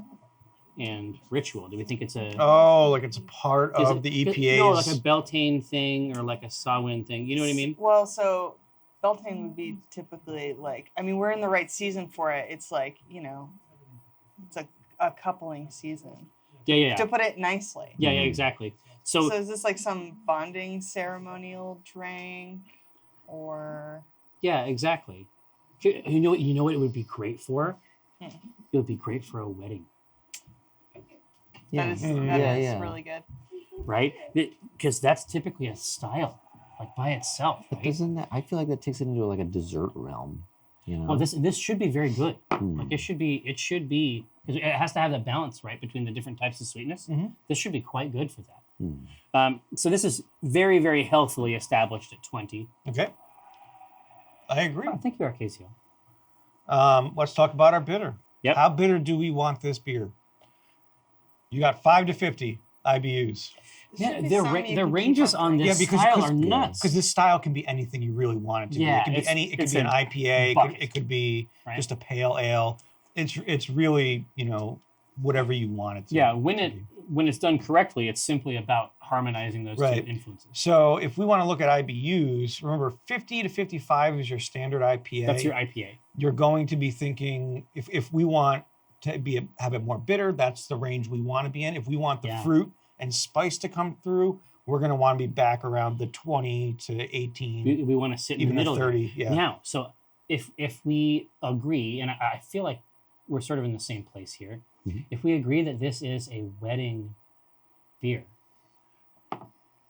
and ritual? Do we think it's a Oh, like it's a part is of it- the EPA's. No, like a Beltane thing or like a Samhain thing. You know what I mean? Well, so Beltane would be typically we're in the right season for it. It's it's a coupling season. Yeah. To put it nicely. Yeah, exactly. So is this like some bonding ceremonial drink or Yeah, exactly. You know what it would be great for? Hmm. It would be great for a wedding, Yeah. that is Yeah. really good. right? Because that's typically a style, by itself, But right? doesn't that? I feel like that takes it into like a dessert realm. Well, this should be very good. Hmm. It should be because it has to have the balance right between the different types of sweetness. Mhm. This should be quite good for that. Hmm. So this is very, very healthily established at 20. Okay. I agree. Oh, thank you, Arcasio. Let's talk about our bitter. Yep. How bitter do we want this beer? You got 5 to 50 IBUs. Yeah, the ranges on this Yeah, because- style because- are nuts. Because this style can be anything you really want it to Yeah, be. It can be it's- any. It could it's be an a IPA. bucket. It could be Right. just a pale ale. It's really whatever you want it to. Yeah, to be. when it's done correctly, it's simply about harmonizing those Right. two influences. So if we want to look at IBUs, remember 50 to 55 is your standard IPA. That's your IPA. You're going to be thinking if we want to have it more bitter, that's the range we want to be in. If we want the Yeah. fruit and spice to come through, we're going to want to be back around the 20 to 18, We want to sit in the even middle. a there. 30. Yeah. Now, so if we agree, and I feel like we're sort of in the same place here, Mhm. if we agree that this is a wedding beer,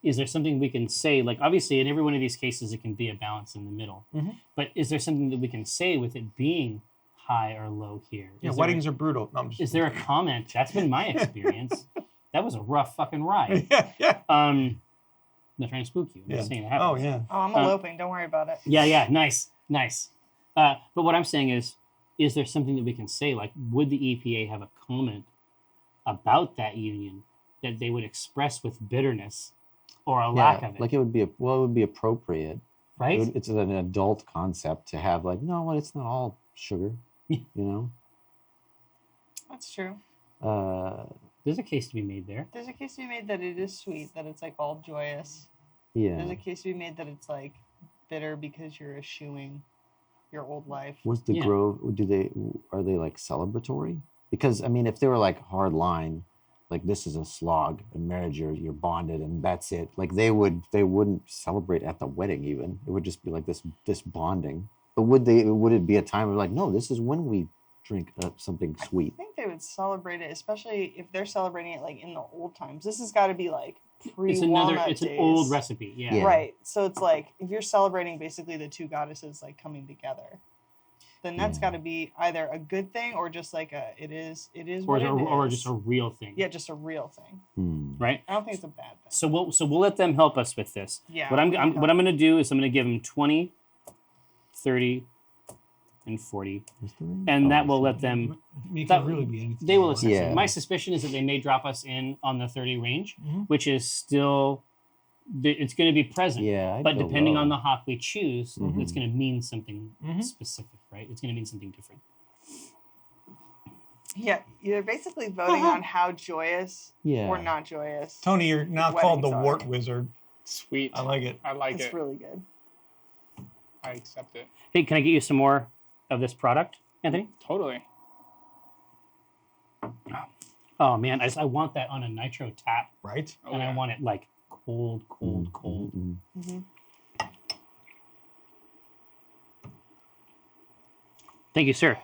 is there something we can say? Like, obviously, in every one of these cases, it can be a balance in the middle. Mhm. But is there something that we can say with it being high or low here? Yeah, Is there- weddings are brutal. No, I'm just Is there a comment? That's been my experience. That was a rough fucking ride. yeah. I'm not trying to spook you. I'm just Yeah. saying it happens. Oh, yeah. Oh, I'm eloping. Don't worry about it. Yeah, nice. But what I'm saying is there something that we can say? Like, would the EPA have a comment about that union that they would express with bitterness or a lack of it? Like it would be it would be appropriate. Right? It's an adult concept to have like, no, it's not all sugar. Yeah. You know? That's true. There's a case to be made there. There's a case to be made that it is sweet, that it's like all joyous. Yeah. There's a case to be made that it's like bitter because you're eschewing your old life. Was the Yeah. Grove, are they like celebratory? Because I mean, if they were like hard line, like this is a slog, a marriage, you're bonded and that's it. Like they wouldn't celebrate at the wedding even. It would just be like this bonding. But would it be a time of like, no, this is when we drink something sweet? I think they would celebrate it, especially if they're celebrating it like in the old times. This has got to be like It's an old recipe. Yeah. Yeah. Right. So it's like if you're celebrating basically the two goddesses like coming together, then that's Yeah. got to be either a good thing or just like it is Or just a real thing. yeah, just a real thing. Right? I don't think it's a bad thing. So we'll let them help us with this. Yeah. What I'm going to do is I'm going to give them 20, 30, and 40, and that will let them. It That- can really be anything. They will you want. assess Yeah. it. My suspicion is that they may drop us in on the 30 range, Mhm. which is still, it's going to be present. Yeah. I'd But go depending low. on the hop we choose, Mhm. it's going to mean something Mhm. specific, right? It's going to mean something different. Yeah, you're basically voting on how joyous Yeah. or not joyous. Tony, you're now called the Weddings are. wart wizard. Sweet. I like it. I like It's it. really good. I accept it. Hey, can I get you some more of this product, Anthony? Totally. Oh man, I want that on a nitro tap, Right? Oh, and I yeah. want it like cold. Mm-hmm. Thank you, sir.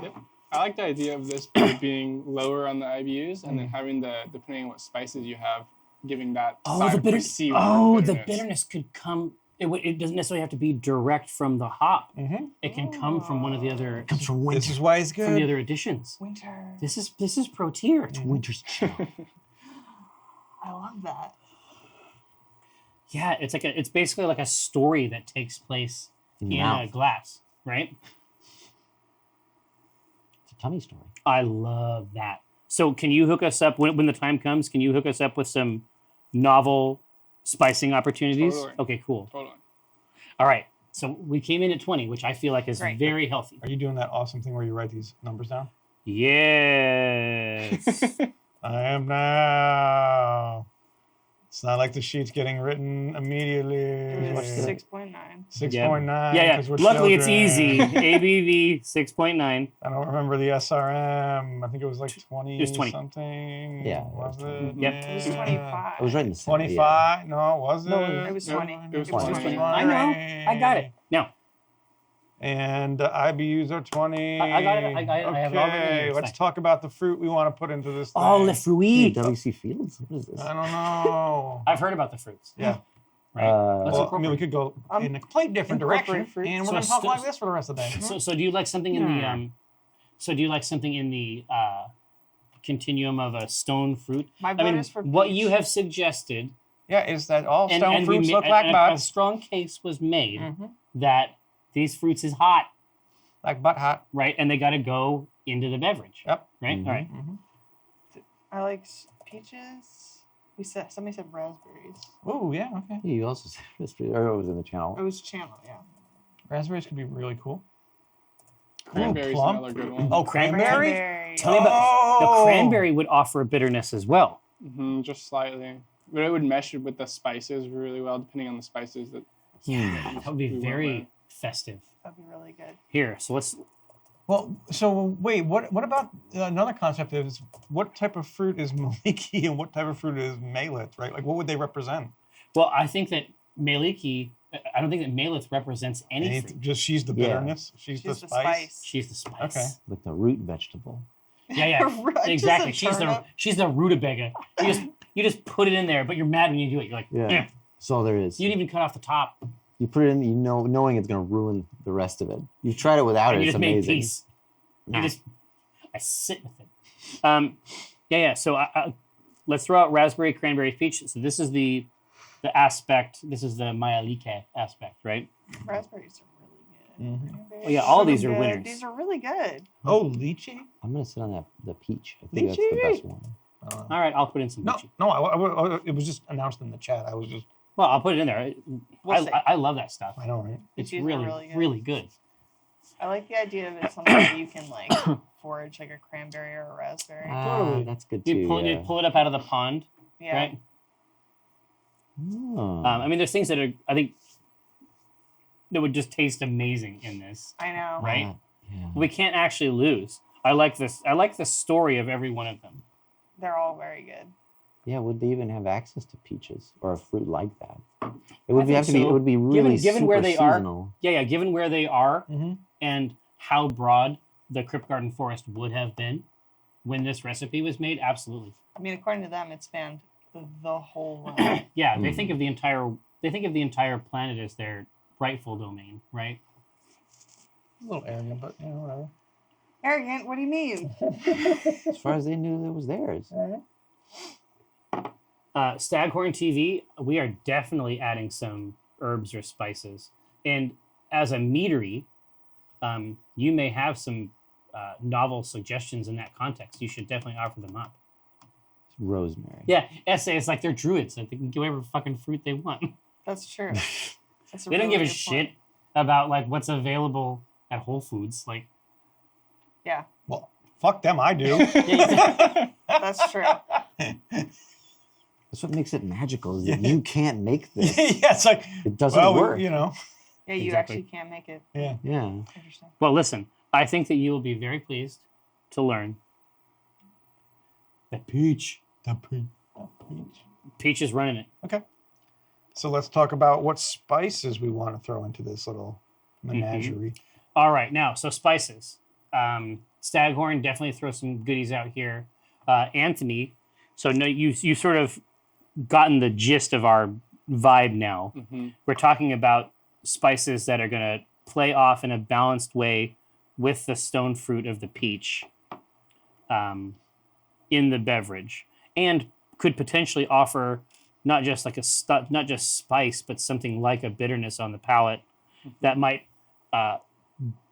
I like the idea of this beer being lower on the IBUs and then having depending on what spices you have, giving that Oh, the bitterness could come. It doesn't necessarily have to be direct from the hop. Mm-hmm. It can come from one of the other. Comes from winter. This is why it's good. From the other additions. Winter. This is pro tier. Winter's chill. I love that. Yeah, it's basically like a story that takes place In in your a mouth. glass, right? It's a tummy story. I love that. So can you hook us up when the time comes? Can you hook us up with some novel spicing opportunities? Totally. Okay, cool. Totally. All right. So we came in at 20, which I feel like is Great. very healthy. Are you doing that awesome thing where you write these numbers down? Yes. I am now. It's not like the sheet's getting written immediately. It was What's the- 6.9. 6.9. Yeah. 'cause we're Luckily, it's children. easy. ABV 6.9. I don't remember the SRM. I think it was like 20 It was 20. something. Yeah, Was it was it? Yep. It was Yeah. 25. I was right in the center. 25? No, was it? No, It was 20. It was 20. I know. I got it. Now, And the IBUs are 20. I got it. I got it. I have it all written Okay, here. It's let's fine. talk about the fruit we want to put into this thing. oh, le fruit. WC Fields? What is this? I don't know. I've heard about the fruits. Yeah. Right. Let's Well, I mean, we could go in a complete different direction, incorporate fruit. and we're So going to talk st- like this for the rest of the day. So do you like something in the continuum of a stone fruit? My I vote mean, is for what peach. you have suggested, Yeah, is that all and, stone and, we fruits ma- look like and a buds? strong case was made Mhm. that these fruits is hot. Like butt hot. right? And they got to go into the beverage. Yep. Right. All right. I like peaches. Somebody said raspberries. Oh yeah. Okay. You also said or it was in the channel. It was channel, yeah. Raspberries could be really cool. Cranberry's plum. another good one. Oh, cranberry. Cranberry. Tell me about the Oh! cranberry would offer a bitterness as well. Just slightly. But it would mesh with the spices really well, depending on the spices that. Yeah, that would be we went very with. festive. That'd be really good. Here, so let's. Well, so wait, what about another concept is what type of fruit is Maliki and what type of fruit is Malith, right? Like what would they represent? Well, I think that Maliki. I don't think that Malith represents any fruit. Just she's the Yeah. bitterness. She's the spice. She's the spice. Okay. Like the root vegetable. Yeah, Just a exactly. She's turnip. the rutabaga. You just put it in there, but you're mad when you do it. You're like, Yeah. "Eh." That's all there is. You didn't even cut off the top. You put it in, knowing it's gonna ruin the rest of it. You've tried it without And it. you It's just made amazing. peace. Nah. I sit with it. Yeah. So let's throw out raspberry, cranberry, peach. So this is the aspect. This is the Mayalike aspect, right? Raspberries are really good. Cranberries Oh, yeah, all are these are good. winners. These are really good. Oh, lychee. I'm gonna sit on the peach. I think that's the Lychee. best one. All right, I'll put in some No, lychee. no, it was just announced in the chat. I was just, Well, I'll put it in there. We'll see. I love that stuff. I know, right? It's Lychees are really, really good. really good. I like the idea of it something that you can like forage, like a cranberry or a raspberry. That's good too. You pull it up out of the pond, Yeah. right? Oh. I mean, there's things that are, I think, that would just taste amazing in this, I know. right? Yeah. We can't actually lose. I like this. I like the story of every one of them. They're all very good. Yeah, would they even have access to peaches or a fruit like that? It would think have to be. so. It would be really Given where super they are, seasonal. Yeah. Given where they are Mhm. and how broad the Crypt Garden Forest would have been when this recipe was made, absolutely. I mean, according to them, it spanned the whole realm. Yeah, they think of the entire. They think of the entire planet as their rightful domain, right? A little arrogant, but you know, whatever. Arrogant? What do you mean? As far as they knew, it was theirs. Staghorn TV, we are definitely adding some herbs or spices. And as a meadery, you may have some novel suggestions in that context. You should definitely offer them up. It's rosemary. Yeah, essay, it's like they're druids. Like they can get whatever fucking fruit they want. That's true. That's They don't give a really good shit point. about like what's available at Whole Foods. Like, Yeah, Well, fuck them, I do. that's true. That's what makes it magical. Is that you can't make this. Yeah, it's like, It doesn't well, work. you know. Yeah, you Exactly. actually can't make it. Yeah. Yeah. Interesting. well, listen, I think that you will be very pleased to learn that Peach is running it. Okay. So let's talk about what spices we want to throw into this little menagerie. All right, now, so spices. Staghorn, definitely throw some goodies out here. Anthony, so no, you sort of gotten the gist of our vibe now. We're talking about spices that are going to play off in a balanced way with the stone fruit of the peach in the beverage, and could potentially offer not just like not just spice, but something like a bitterness on the palate that might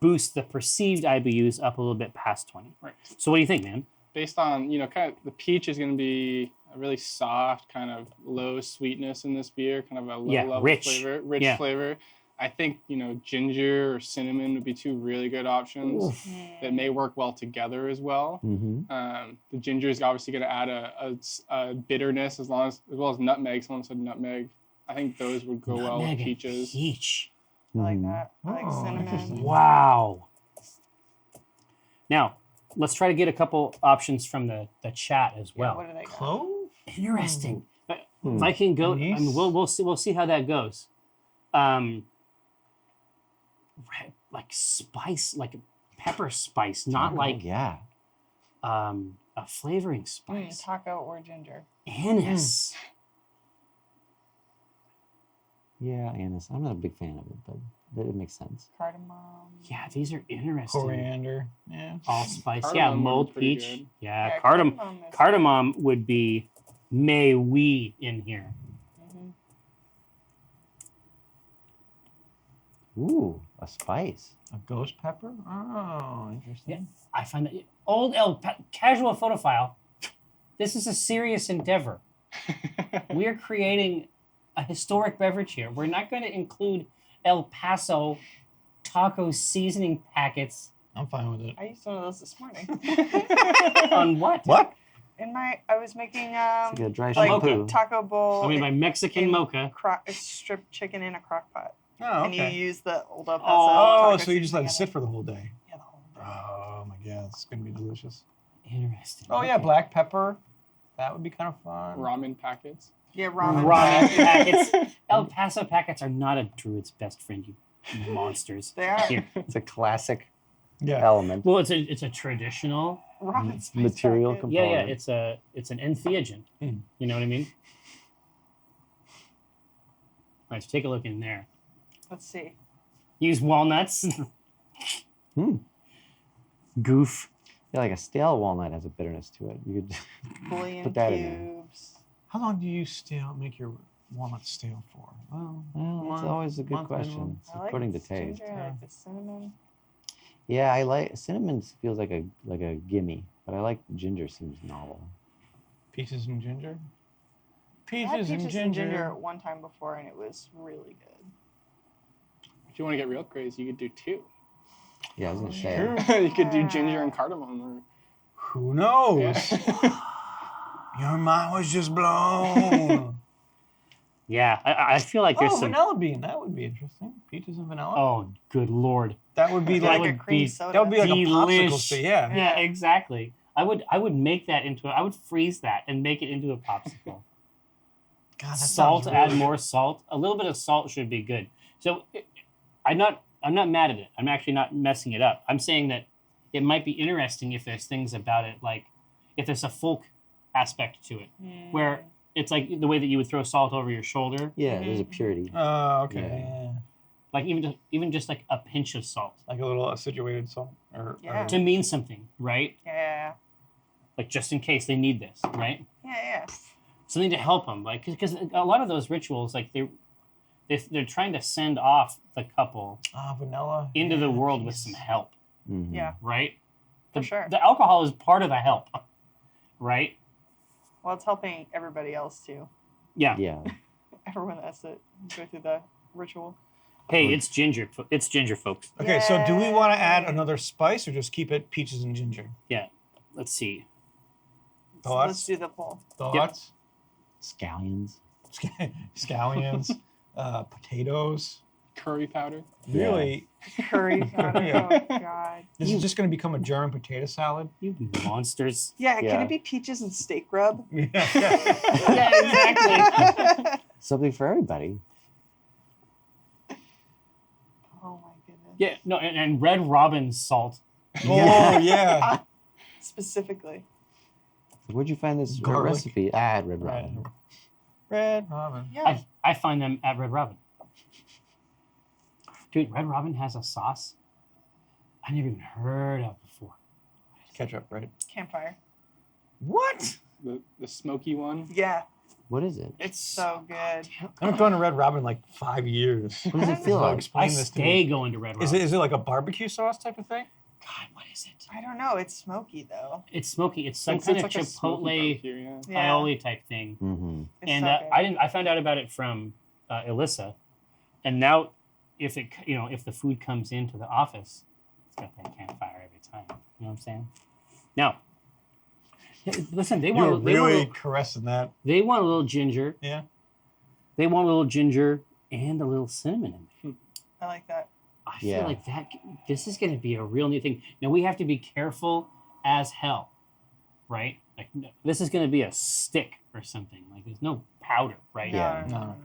boost the perceived IBUs up a little bit past 20. Right. So what do you think, man? Based on, kind of the peach is going to be a really soft, kind of low sweetness in this beer, kind of a low level rich. flavor, rich Yeah. flavor. I think, ginger or cinnamon would be two really good options that may work well together as well. Mm-hmm. The ginger is obviously going to add a bitterness as well as nutmeg. Someone said nutmeg. I think those would go well with Nutmeg and peaches. peach. I like that. I like Oh, cinnamon. Wow. Now, let's try to get a couple options from the chat as Yeah, well. what do they got? Clove? Interesting. Viking goat. I mean, Nice. we'll see how that goes. Like spice, like pepper spice, not like Yeah. a flavoring spice. Taco or ginger. Anise. Yeah, anise. I'm not a big fan of it, but it makes sense. Cardamom. Yeah, these are interesting. Coriander. Yeah. Allspice. Cardamom Yeah, would be mulled pretty peach. good. Yeah, is cardamom would be may we in here. Mhm. Ooh, A spice. A ghost pepper? Oh, interesting. I find that casual photophile. This is a serious endeavor. We are creating a historic beverage here. We're not going to include El Paso taco seasoning packets. I'm fine with it. I used one of those this morning. On what? What? I was making It's like a dry like shampoo. taco bowl. I mean, my Mexican mocha. Strip chicken in a crock pot. Oh, And you okay. use the old El Paso. Oh, taco so you just let it seasoning sit for the whole day. Yeah, the whole day. Oh my god, it's gonna be delicious. Interesting. Oh yeah, Okay. black pepper. That would be kind of fun. Ramen packets. Yeah, ramen. Ramen packets. El Paso packets are not a druid's best friend, you monsters. They are. Here. It's a classic Yeah. element. Well, it's a traditional. Ramen spice Material packet. Yeah, component. it's an entheogen. Mm. You know what I mean? All right, so take a look in there. Let's see. Use walnuts. Goof. Yeah, like a stale walnut has a bitterness to it. You could Bouillon Put that in there. cubes. How long do you make your walnuts stale for? Well, Well, that's month- always a good month question. minimum. It's I like according to the taste. ginger, I like the cinnamon. Yeah, I like cinnamon. Feels like a gimme, but I like ginger. Seems novel. Peaches and ginger. I had Peaches and ginger. one time before, and it was really good. If you want to get real crazy, you could do 2. Yeah, I was gonna say. Sure. You could do ginger and cardamom. Who knows? Your mind was just blown. Yeah, I feel like there's Oh, some. vanilla bean. That would be interesting. Peaches and vanilla. Oh, good lord. That would be That like would a cream be soda. that would be like a popsicle delish. stick. Yeah. Yeah, exactly. I would make that into. I would freeze that and make it into a popsicle. God, that Salt, sounds add really more salt. A little bit of salt should be good. So I'm not mad at it. I'm actually not messing it up. I'm saying that it might be interesting if there's things about it, like if there's a folk aspect to it, where it's like the way that you would throw salt over your shoulder, Yeah, there's a purity. Oh, okay. Yeah. Yeah. like even just like a pinch of salt Like a little aciduated salt. Yeah. to mean something, right? Yeah. Like just in case they need this, right? Yeah. Something to help them, like because a lot of those rituals, like they're trying to send off the couple Vanilla. into the world with jeez. some help, Mhm. Yeah. right? For sure. The alcohol is part of the help, right? Well, it's helping everybody else too. Yeah. Yeah. Everyone that has to go through the ritual. Hey, it's ginger. It's ginger, folks. Okay, so do we want to add Yay. another spice or just keep it peaches and ginger? Let's see. So let's Thoughts? do the poll. Thoughts? Scallions. Scallions, potatoes. Curry powder. Yeah. Really, Curry powder. Yeah. Oh god. this is just going to become a German potato salad. You monsters. Yeah, can Yeah. it be peaches and steak rub? Yeah. Yeah, exactly. Something for everybody. Oh my goodness. Yeah, no, and Red Robin salt. Oh yeah. Specifically. Where'd you find this Garlic. recipe? At Red Robin. Red Robin. Yeah. I find them at Red Robin. Dude, Red Robin has a sauce I never even heard of before. Ketchup, right? Campfire. What? The smoky one. Yeah. What is it? It's so good. I haven't gone to Red Robin in like 5 years. What does it feel So like? explain I this to stay me. going to Red Robin. Is it like a barbecue sauce type of thing? God, what is it? I don't know. It's smoky though. It's smoky. It's some It's kind of like a smoky chipotle barbecue, yeah. Yeah. aioli type thing. Mm-hmm. It's And so good. I found out about it from Alyssa, and now if the food comes into the office, it's got that campfire every time. You know what I'm saying? Now, listen, they You want were really caressing that. they want a little ginger. Yeah. They want a little ginger and a little cinnamon in there. I like that. I Yeah. feel like this is going to be a real new thing. Now we have to be careful as hell, right? Like this is going to be a stick or something. Like there's no powder, right? Yeah. No.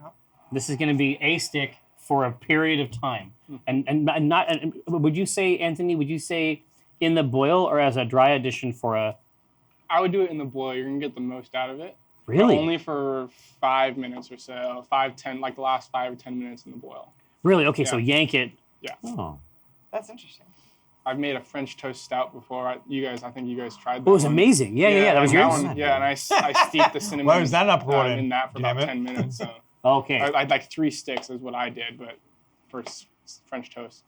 This is going to be a stick for a period of time. And not. And would you say, Anthony? Would you say in the boil or as a dry addition for a? I would do it in the boil. You're gonna get the most out of it. Really? Only for 5 minutes or so. 5-10, like the last 5 or 10 minutes in the boil. Really? Okay, so Yeah. yank it. Oh. That's interesting. I've made a French toast stout before. I think you guys tried that. Oh, it was one. amazing. Yeah. That was and yours. one- yeah, and I steeped the cinnamon. Why was that not brought in that for Damn about it. 10 minutes. So Okay. I'd like 3 sticks is what I did, but for French toast.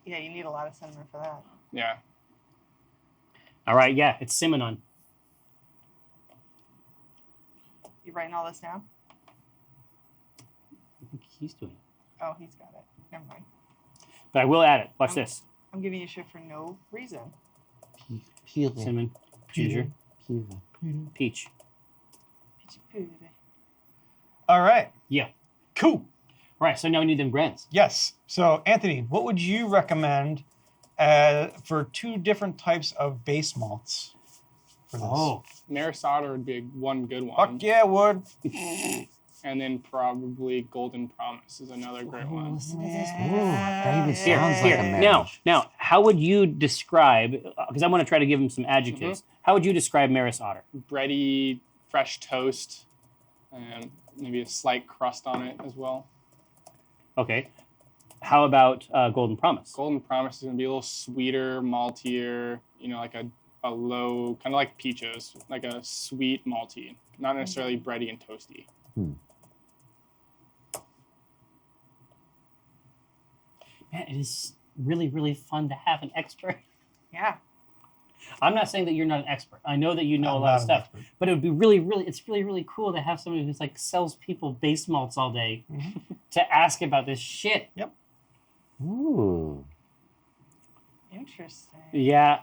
Yeah, you need a lot of cinnamon for that. Yeah. All right, yeah, it's cinnamon. You writing all this down? I think he's doing it. Oh, he's got it. Never mind. But I will add it. Watch this. I'm giving you shit for no reason. Peel. Cinnamon, ginger, Peel. peach. Peachy pooty. All right. Yeah. Cool. All right, so now we need them brands. Yes. So, Anthony, what would you recommend for 2 different types of base malts for this? Oh, Maris Otter would be one good one. Fuck yeah, would. And then probably Golden Promise is another great one. Ooh, that even here, sounds like a here. marriage. Now, how would you describe, because I want to try to give him some adjectives, how would you describe Maris Otter? Bready, fresh toast, and maybe a slight crust on it as well. Okay. How about Golden Promise? Golden Promise is going to be a little sweeter, maltier, like a low, kind of like peaches, like a sweet malty, not necessarily bready and toasty. Man, it is really, really fun to have an expert. Yeah. I'm not saying that you're not an expert. I know that you know I'm a lot of not an stuff, expert. but it would be it's really, really cool to have somebody who's like sells people base malts all day to ask about this shit. Ooh. Interesting. Yeah,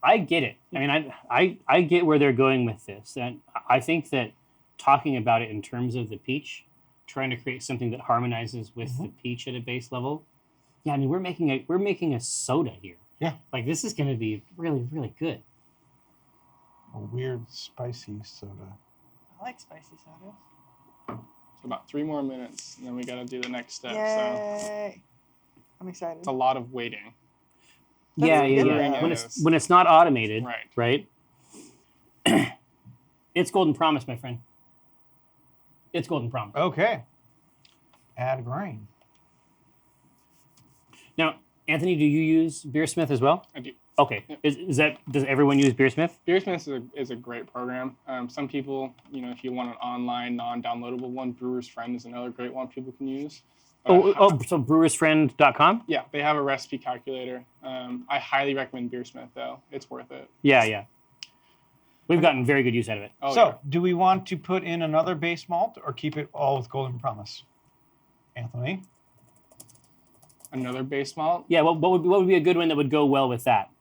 I get it. I mean, I get where they're going with this, and I think that talking about it in terms of the peach, trying to create something that harmonizes with the peach at a base level. Yeah, I mean, we're making a soda here. Yeah. Like this is going to be really, really good. A weird spicy soda. I like spicy sodas. So about 3 more minutes, and then we got to do the next step. So Yay. I'm excited. it's a lot of waiting. Yeah. good. When it's not automated, Right. It's Golden Promise, my friend. It's Golden Promise. Okay. Add grain. Now, Anthony, do you use Beersmith as well? I do. Okay. Yep. Does everyone use Beersmith? Beersmith is a great program. Some people, if you want an online, non-downloadable one, Brewer's Friend is another great one people can use. So brewersfriend.com? Yeah, they have a recipe calculator. I highly recommend Beersmith, though. It's worth it. Yeah. We've gotten very good use out of it. Do we want to put in another base malt or keep it all with Golden Promise? Anthony? Another base malt? Yeah, what would be a good one that would go well with that?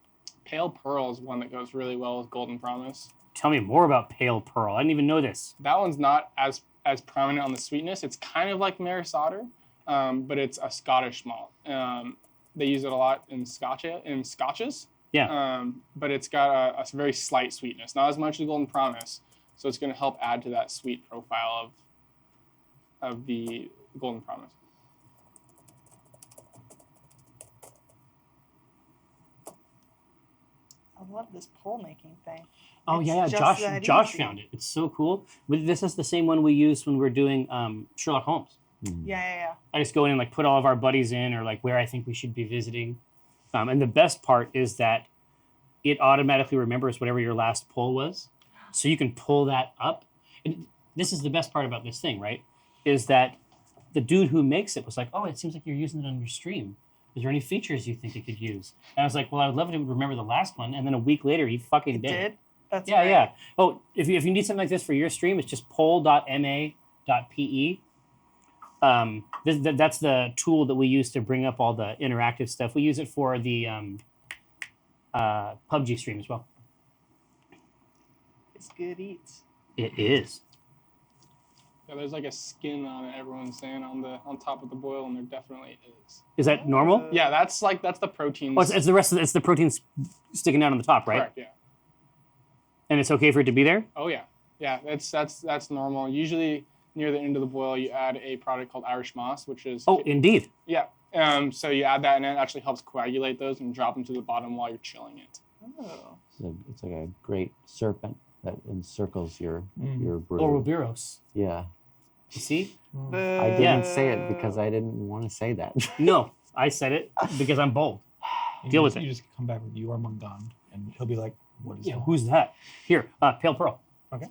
Pale Pearl is one that goes really well with Golden Promise. Tell me more about Pale Pearl. I didn't even know this. That one's not as prominent on the sweetness. It's kind of like Maris Otter, but it's a Scottish malt. They use it a lot in scotches. Yeah. But it's got a very slight sweetness, not as much as Golden Promise. So it's going to help add to that sweet profile of the Golden Promise. I love this pole making thing. Oh It's yeah. just Josh easy. found it. It's so cool. This is the same one we use when we're doing Sherlock Holmes. Yeah. I just go in and like put all of our buddies in, or like where I think we should be visiting. And the best part is that it automatically remembers whatever your last pull was, so you can pull that up. And this is the best part about this thing, right? Is that the dude who makes it was like, "Oh, it seems like you're using it on your stream. Is there any features you think it could use?" And I was like, "Well, I would love to remember the last one." And then a week later, he fucking It did. did? That's Yeah, great. yeah. Oh, if you need something like this for your stream, it's just poll.ma.pe. That's the tool that we use to bring up all the interactive stuff. We use it for the PUBG stream as well. It's good eats. It is. Yeah, there's like a skin on it. Everyone's saying on top of the boil, and there definitely is. Is that normal? Yeah, that's the protein. Oh, it's the rest of it's the proteins sticking out on the top, right? Correct. Yeah. And it's okay for it to be there? Oh yeah. Yeah, that's normal. Usually near the end of the boil, you add a product called Irish moss, which is Oh, indeed. yeah. So you add that, and it actually helps coagulate those and drop them to the bottom while you're chilling it. Oh. It's like a great serpent that encircles your brew. Ouroboros. Yeah. You see? I didn't say it because I didn't want to say that. No, I said it because I'm bold. Deal with it. You just come back with "You are Mungand," and he'll be like, "What is Yeah, that?" who's that? Here, Pale Pearl. Okay.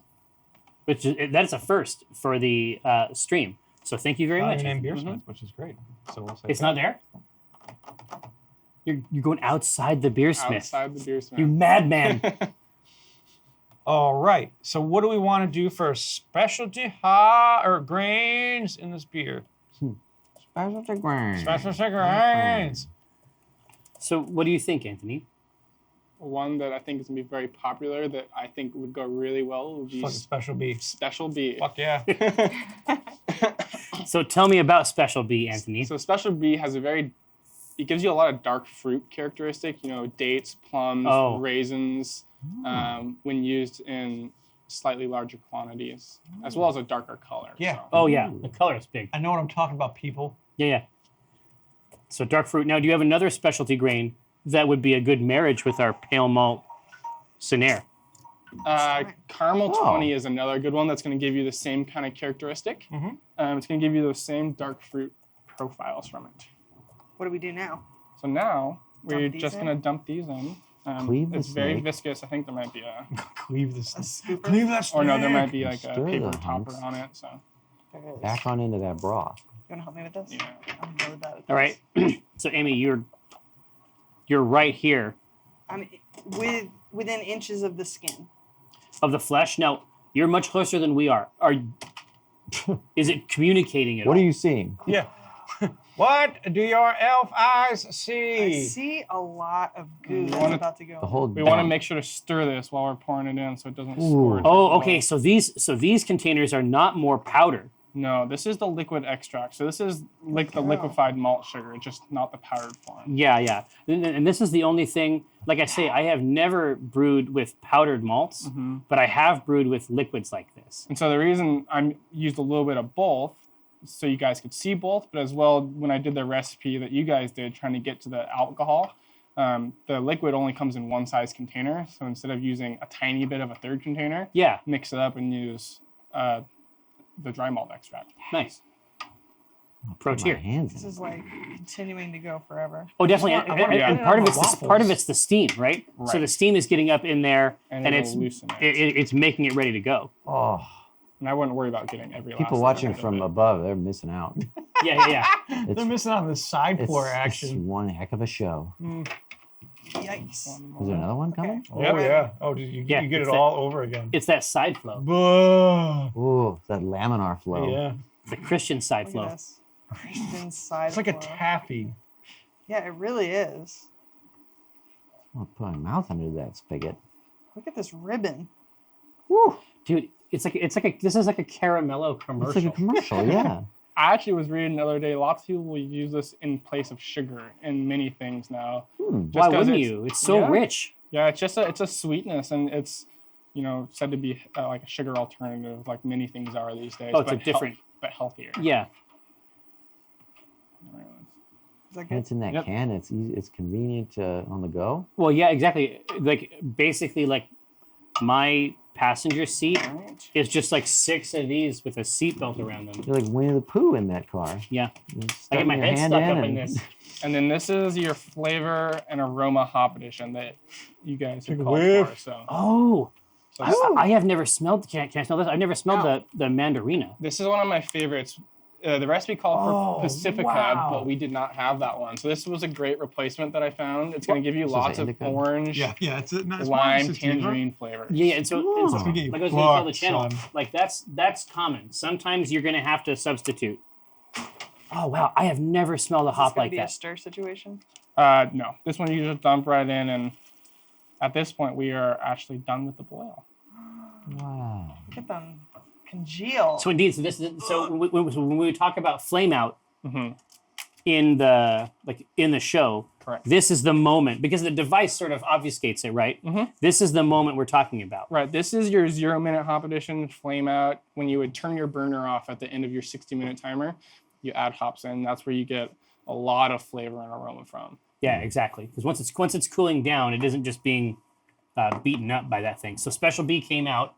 Which is, that's a first for the stream. So thank you very much. Your name Beersmith, which is great. So we'll say It's that. not there? You're going outside the beersmith. Outside the beersmith. You madman. All right. So what do we want to do for specialty grains in this beer? Specialty grain. Specialty grains. So what do you think, Anthony? One that I think is going to be very popular that I think would go really well would be Fucking special B. Special B. Fuck yeah. So tell me about Special B, Anthony. So Special B has it gives you a lot of dark fruit characteristic, dates, plums, raisins, when used in slightly larger quantities, as well as a darker color. Yeah. So. Oh yeah, the color is big. I know what I'm talking about, people. Yeah. So dark fruit. Now, do you have another specialty grain that would be a good marriage with our pale malt Sinair? Caramel 20 is another good one that's going to give you the same kind of characteristic. It's going to give you those same dark fruit profiles from it. What do we do now? So now we're Dump these just in? going to dump these in. Cleave the It's very snake. viscous. I think there might be Cleave this. Scooper? Cleave that snake. or no, there might be like a Stir paper the topper hunks. on it. So There it is. Back on into that broth. You want to help me with this? yeah. I'm really bad at this. All right. So Amy, you're right here I'm within inches of the skin. of the flesh. Now you're much closer than we are. Is it communicating at What all? are you seeing? Yeah. What do your elf eyes I see? see a lot of goo that's wanna- about to go. The whole. We want to make sure to stir this while we're pouring it in so it doesn't Ooh. squirt. Oh, okay. So these containers are not more powder. No, this is the liquid extract. So this is like the liquefied malt sugar, just not the powdered form. Yeah. And this is the only thing. Like I say, I have never brewed with powdered malts, but I have brewed with liquids like this. And so the reason I used a little bit of both, so you guys could see both, but as well when I did the recipe that you guys did, trying to get to the alcohol, the liquid only comes in one size container. So instead of using a tiny bit of a third container, Yeah. mix it up and use the dry malt extract. Nice. Pro Put my tier. hands This in it. is like continuing to go forever. Oh, definitely. I wanna And put it part on of my it's part of it's the steam, right? So Right. the steam is getting up in there, And and it'll it's loosen it. it's making it ready to go. Oh, And I wouldn't worry about getting every people last watching bit of from it. above, they're missing out. Yeah. They're missing on the side pour It's action. one heck of a show. Yikes. Is there another one coming? Oh yeah. Oh, you get it's it all over again. It's that side flow, Buh. Ooh, that laminar flow. Yeah. the Christian side Look flow. at this. Christian side It's like a flow. taffy. Yeah, it really is. I'll put my mouth under that spigot. Look at this ribbon. Woo! Dude, this is like a Caramello It's commercial. like a commercial, yeah. I actually was reading the other day, lots of people will use this in place of sugar in many things now. Hmm. Why 'cause wouldn't it's- you? It's so yeah. rich. Yeah, it's just it's a sweetness, and it's said to be like a sugar alternative, like many things are these days. Oh, it's a but different- but healthier. Yeah. Is that And good? it's in that Yep. can. It's easy, it's convenient on the go. Well, yeah, exactly. Like basically, like my passenger seat Right. is just like 6 of these with a seat belt around them. You're like Winnie the Pooh in that car. Yeah. You're I get stuffing my your head hand stuck in up in and- this. And then this is your flavor and aroma hop edition that you guys have Take a called whiff. for. So, Oh, so I have never smelled. Can I smell this? I've never smelled the mandarina. this is one of my favorites. The recipe called Oh, for Pacifica, wow. but we did not have that one. So this was a great replacement that I found. It's going to give you This is lots an of indica. orange, Yeah. It's a nice lime, tangerine flavors. Yeah, and so It's gonna get you like I was going to tell the fucked, channel, son. like that's common. Sometimes you're going to have to substitute. Oh wow, I have never smelled a Is this hop gonna like be a that. stir situation? No, this one you just dump right in, and at this point we are actually done with the boil. Wow. Look at them congeal. So indeed, so when we talk about flame out Mm-hmm. in the show, Correct. this is the moment because the device sort of obfuscates it, right? Mhm. This is the moment we're talking about. Right, this is your 0-minute hop edition flame out. When you would turn your burner off at the end of your 60-minute timer, you add hops in. That's where you get a lot of flavor and aroma from. Yeah, exactly. Because once it's cooling down, it isn't just being beaten up by that thing. So Special B came out.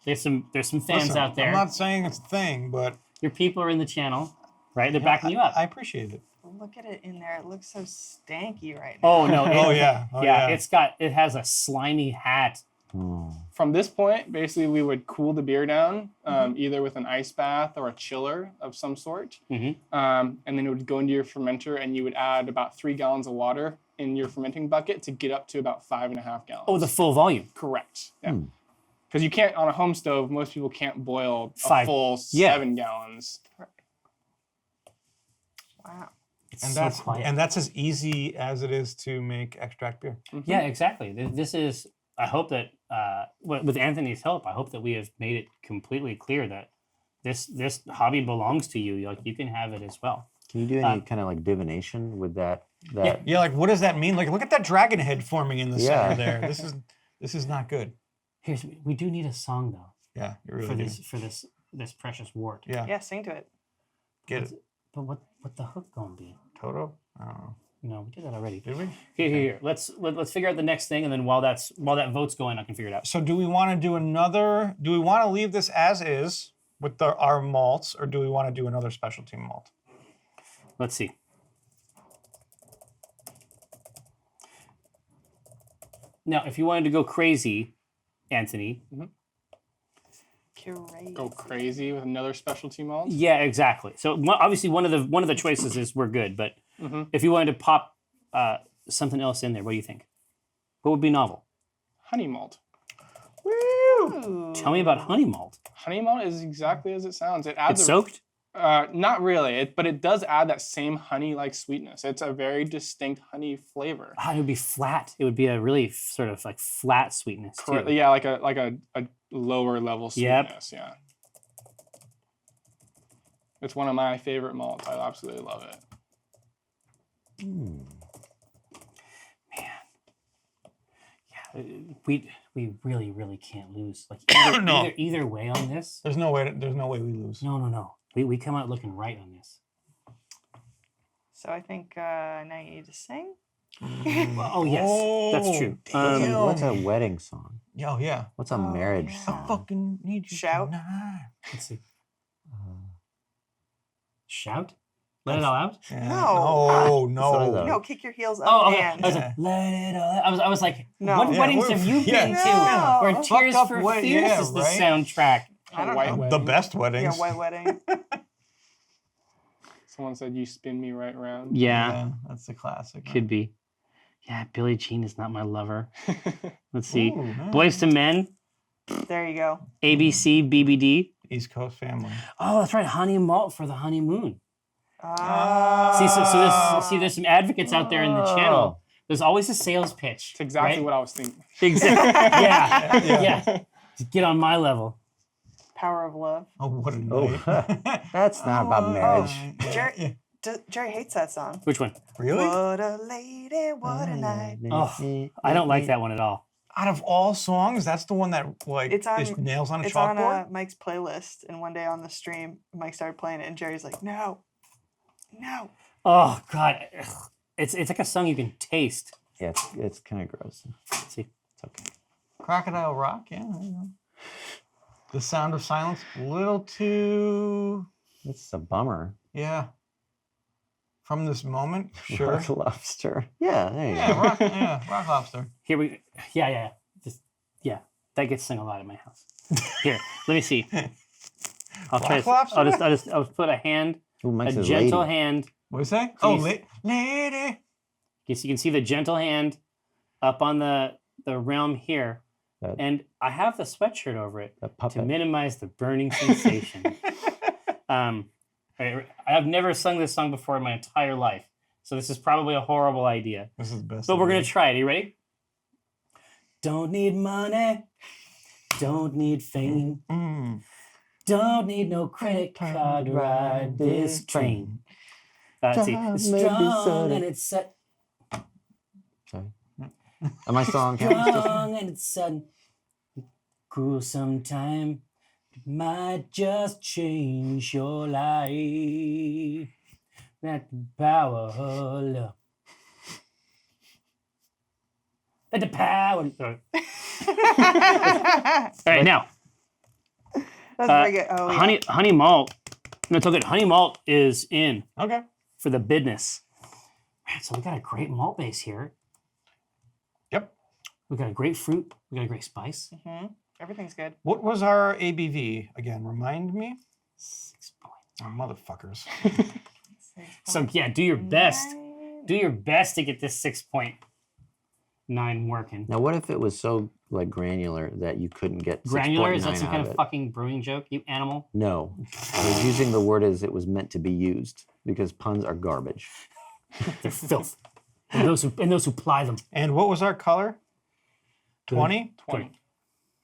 There's some fans Listen, out there. I'm not saying it's a thing, but Your people are in the channel, right? They're backing you up. I appreciate it. Look at it in there. It looks so stanky right now. Oh no! Oh yeah. Oh yeah, it has a slimy hat. Oh. from this point, basically, we would cool the beer down, either with an ice bath or a chiller of some sort. And then it would go into your fermenter, and you would add about 3 gallons of water in your fermenting bucket to get up to about 5.5 gallons. Oh, the full volume. Correct. Yeah. Because you can't, on a home stove, most people can't boil a 5. full 7 gallons. Wow. It's And so that's quiet. and that's as easy as it is to make extract beer. Yeah, exactly. This is. I hope that with Anthony's help, I hope that we have made it completely clear that this hobby belongs to you. Like you can have it as well. Can you do any kind of like divination with that? That Yeah, like what does that mean? Like look at that dragon head forming in the Yeah. center there. This is not good. We do need a song though Yeah, you really for do. this precious wort. Yeah, Yeah, sing to it. get it. But what the hook gonna be? Toto? I don't know. No, we did that already. Did we? Here. Let's figure out the next thing, and then while that vote's going, I can figure it out. So do we want to do another? Do we want to leave this as is with our malts, or do we want to do another specialty malt? Let's see. Now, if you wanted to go crazy, Anthony. Go crazy with another specialty malt. Yeah, exactly. So obviously one of the choices is we're good, but if you wanted to pop something else in there, what do you think? What would be novel? Honey malt. Ooh. Tell me about honey malt. Honey malt is exactly as it sounds. It adds It's soaked? Not really, but it does add that same honey-like sweetness. It's a very distinct honey flavor. It would be flat. It would be a really sort of like flat sweetness too. Correct. Yeah, like a lower level sweetness. Yeah. It's one of my favorite malts. I absolutely love it. Yeah, we really can't lose. Like No. either way on this. There's no way we lose. No. We come out looking right on this. So I think now you need to sing. Oh yes, that's true. what's a wedding song? Oh yeah. What's a marriage yeah. song? I fucking need you Shout. tonight. Let's see. Shout? Let it all out? Yeah. No. No. Sorry, though. No, kick your heels up Oh, okay. and I was like, let it all out. I was like, No. what Yeah, weddings we're- have you yeah. been No. to? Where Fucked Tears up for wed- Fears yeah, is the right? soundtrack. I don't White know. wedding. The best Yeah, weddings. white wedding. Someone said you spin me right round. Yeah, that's the classic. could be. Yeah, Billie Jean is not my lover. Let's see. Ooh, nice. Boys to Men, There you go. ABC, BBD. East Coast family. Oh, that's right. Honey malt for the honeymoon. Ah. There's some advocates out there in the channel. There's always a sales pitch. It's exactly right? what I was thinking. Exactly. Yeah. To get on my level. Power of love. Oh, what a Oh, night. that's not about marriage. Jerry, Jerry hates that song. Which one? Really? What a lady, what a night. Oh, I don't like that one at all. Out of all songs, that's the one that like It's on- is nails on a It's on chalkboard. Mike's playlist, and one day on the stream, Mike started playing it, and Jerry's like, "No." Oh God, ugh. It's like a song you can taste. Yeah, it's kind of gross. Let's see. It's okay. Crocodile Rock, yeah. There you go. The Sound of Silence, a little too, It's a bummer. yeah. From this moment, sure. Rock Lobster. Yeah, there you Yeah, go. Rock Lobster. Here we. Yeah. That gets sung a lot in my house. Here, let me see. I'll try. Rock Lobster? I'll put a hand, Ooh, Mike's a a gentle lady. hand. What do you say? Can Oh, you- lady. You can see the gentle hand up on the realm here, That- and I have the sweatshirt over it That to puppet. minimize the burning sensation. I have never sung this song before in my entire life, so this is probably a horrible idea. This is the best. But we're gonna try it. Are you ready? Don't need money, don't need fame, don't need no credit card to ride this train. Let's see. It's Maybe strong soda. and it's set. Sorry. Am I still on camera? Strong and it's sudden. Gruesome time. It might just change your life. That power of love. Let the power. All right, now. That's very good. Oh, yeah. Honey malt. No, it's all good. Honey malt is in Okay. for the business. Man, so we got a great malt base here. Yep. We got a great fruit. We got a great spice. Everything's good. What was our ABV again? Remind me. 6 point. Oh, motherfuckers. So yeah, do your best. 6.9. Do your best to get this 6.9 working. Now, what if it was so like granular that you couldn't get Granular? Is that 6.9 some out kind of of it? fucking brewing joke, you animal? No, I was using the word as it was meant to be used because puns are garbage. They're filth. And those who ply them. And what was our color? 20? 20.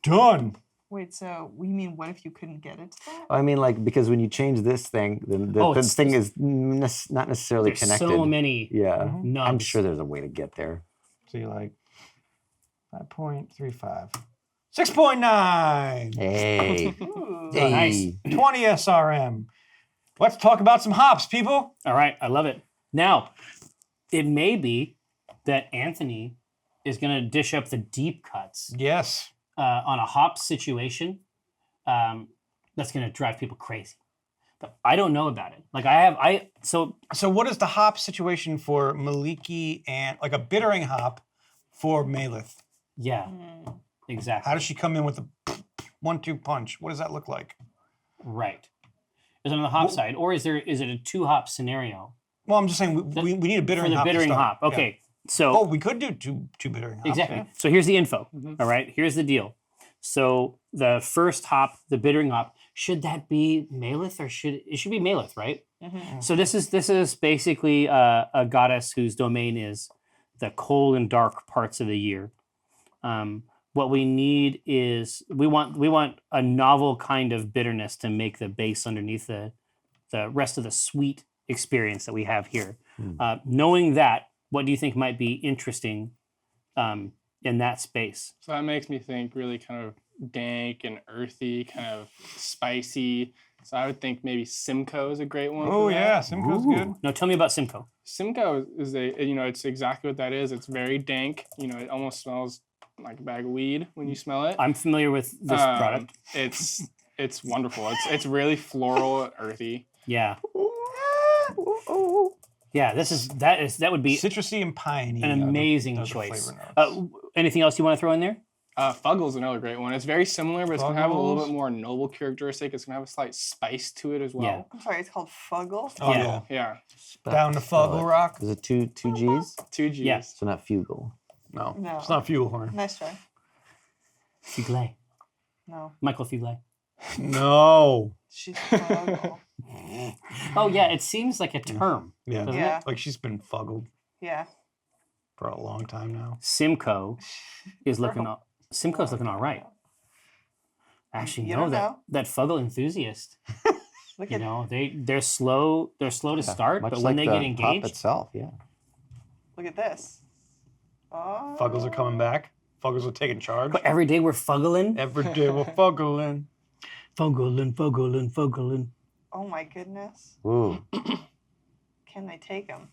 Done. Wait, so we mean what if you couldn't get it to that? I mean, like because when you change this thing, then the it's- thing is not necessarily There's connected. so many Yeah, nubs. I'm sure there's a way to get there. So you're like 5.35. 6.9. Hey, Ooh. hey. Nice. 20 SRM. Let's talk about some hops, people. All right, I love it. Now, it may be that Anthony is going to dish up the deep cuts Yes. on a hop situation that's going to drive people crazy. But I don't know about it. Like So what is the hop situation for Maliki and like a bittering hop for Malith? yeah, Mm. exactly. How does she come in with a 1-2 punch? What does that look like? Right. Is it on the hop side, or is it a 2-hop scenario Well, I'm just saying we need a for bittering the hop. to bittering start. hop? Okay, so Oh, we could do two bittering hops. exactly. yeah. So here's the info. Mhm. All right, here's the deal. So the first hop, the bittering hop, should that be Malith or should be Malith, right? Mhm. So this is basically a goddess whose domain is the cold and dark parts of the year. What we need is we want a novel kind of bitterness to make the base underneath the rest of the sweet experience that we have here. Knowing that, what do you think might be interesting in that space? So that makes me think really kind of dank and earthy, kind of spicy. So I would think maybe Simcoe is a great one. Oh for that. yeah, Simcoe's good. No, tell me about Simcoe. Simcoe is it's exactly what that is. It's very dank. It almost smells like a bag of weed when you smell it. I'm familiar with this product. It's wonderful. It's really floral, and earthy. Yeah. Yeah, that would be Citrusy and piney. an are the- amazing those are choice. flavor notes. Anything else you want to throw in there? Fuggle's another great one. It's very similar, but it's gonna have a little Fuggles. bit more noble characteristic. It's gonna have a slight spice to it as well. I'm sorry, it's called Fuggle. Oh Yeah. yeah. Yeah, Down to Fuggle Rock. Is it two G's? 2 G's. Yeah. So not fugal. No, No. it's not Fuglehorn. Nice try. Fuglet. No, Michael Fuglet. No. she's Fuggle. Oh yeah, it seems like a term. Yeah. Doesn't Yeah. Like she's been fuggled Yeah. for a long time now. Simcoe is looking Simcoe's looking all right. Actually, You no, don't know. that Fuggle enthusiast. Look You at know, they're slow to start, Much but like when they the get hop engaged, itself, yeah. look at this. Oh. Fuggles are coming back. Fuggles are taking charge. but every day we're fuggling. Every day we're fuggling. Fuggling. Oh my goodness. Ooh. Can they take them?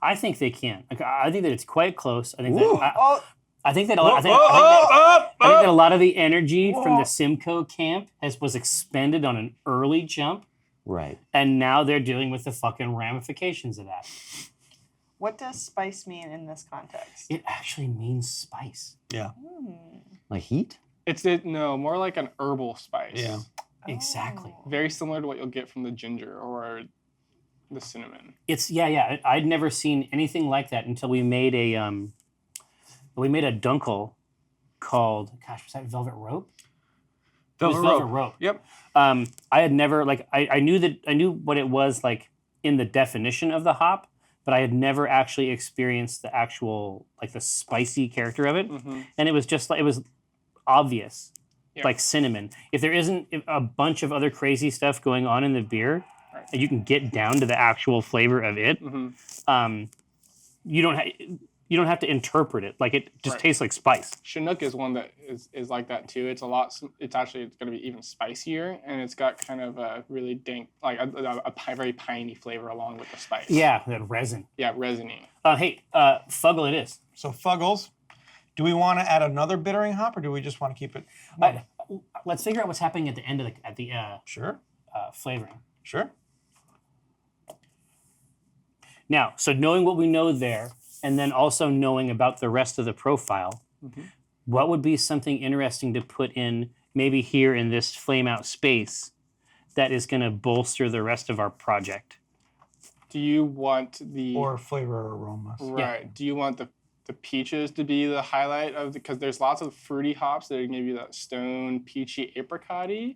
I think they can. Like, I think that it's quite close. I think Ooh. that Oh, I think that Oh, I think that a lot of the energy from the Simcoe camp was expended on an early jump, Right. and now they're dealing with the fucking ramifications of that. what does spice mean in this context? It actually means spice. Like heat? No, more like an herbal spice. Yeah. Exactly. Oh. Very similar to what you'll get from the ginger or the cinnamon. It's yeah. I'd never seen anything like that until we made a dunkel called, gosh, was that Velvet Rope? It was Velvet Rope. Yep. I had never I knew what it was like in the definition of the hop, but I had never actually experienced the actual like the spicy character of it, and it was just like it was obvious, like cinnamon. If there isn't a bunch of other crazy stuff going on in the beer, and you can get down to the actual flavor of it, you don't have to interpret it. Like it just tastes like spice. Chinook is one that is like that too. It's going to be even spicier, and it's got kind of a really dank, like a very piney flavor along with the spice. Yeah, that resin. Yeah, resiny. Hey, Fuggle it is. So Fuggles. Do we want to add another bittering hop, or do we just want to keep it? Let's figure out what's happening at the end of the Sure. flavoring. Sure. Now, so knowing what we know there, and then also knowing about the rest of the profile, what would be something interesting to put in maybe here in this flame out space that is going to bolster the rest of our project? Do you want the Or flavor aromas. right? Do you want the peaches to be the highlight of because there's lots of fruity hops that are gonna give you that stone peachy apricot-y,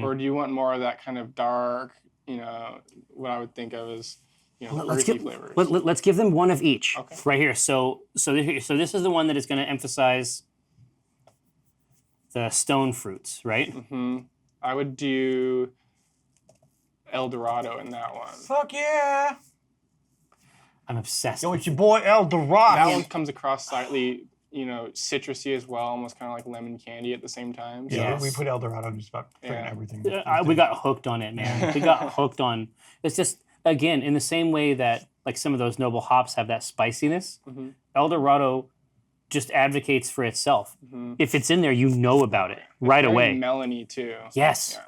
or do you want more of that kind of dark, what I would think of as earthy flavors? Let's give them one of each. Okay. Right here. So this is the one that is going to emphasize the stone fruits, right? I would do El Dorado in that one. Fuck yeah! I'm obsessed. Go with your boy El Dorado. That one comes across slightly, citrusy as well, almost kind of like lemon candy at the same time. So Yeah, Yes. we put El Dorado in just about freaking everything. We got hooked on it, man. We got hooked on. It's just again in the same way that like some of those noble hops have that spiciness. El Dorado just advocates for itself. If it's in there, you know about it right Very away. melony too. Yes. Yeah.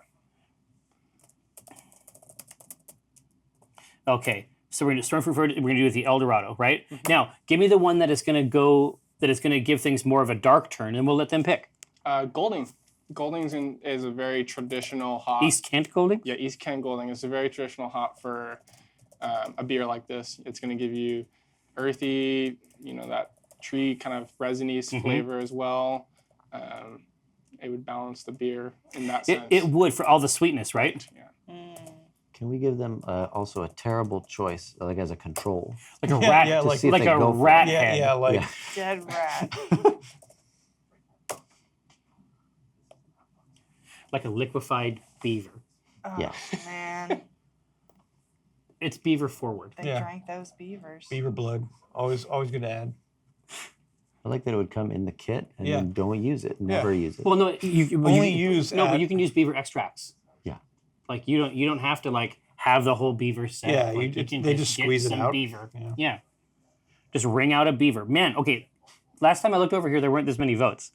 Okay, so we're gonna stone fruit. We're gonna do with the El Dorado, right? Now, give me the one that is gonna go. That is gonna give things more of a dark turn, and we'll let them pick. Golding. Golding's is a very traditional hop. East Kent Golding. Yeah, East Kent Golding is a very traditional hop for a beer like this. It's going to give you earthy, that tree kind of resiny flavor as well. It would balance the beer in that sense. It would for all the sweetness, right? Yeah. Can we give them also a terrible choice, like as a control? Like a rat, yeah, to like- see if like they a go for it? rat Yeah, head. yeah, like Yeah. Dead rat. Like a liquefied beaver. Oh, Yeah. man. It's beaver forward. They Yeah. drank those beavers. beaver blood. Always good to add. I like that it would come in the kit and Yeah. then don't use it, never use it. Well, no, you Only use no, but at- you can use beaver extracts. Yeah. Like you don't have to like have the whole beaver set. Yeah, Like, they can just get squeeze it some out. Beaver. Yeah. Yeah. Just wring out a beaver. Man, okay. Last time I looked over here, there weren't this many votes.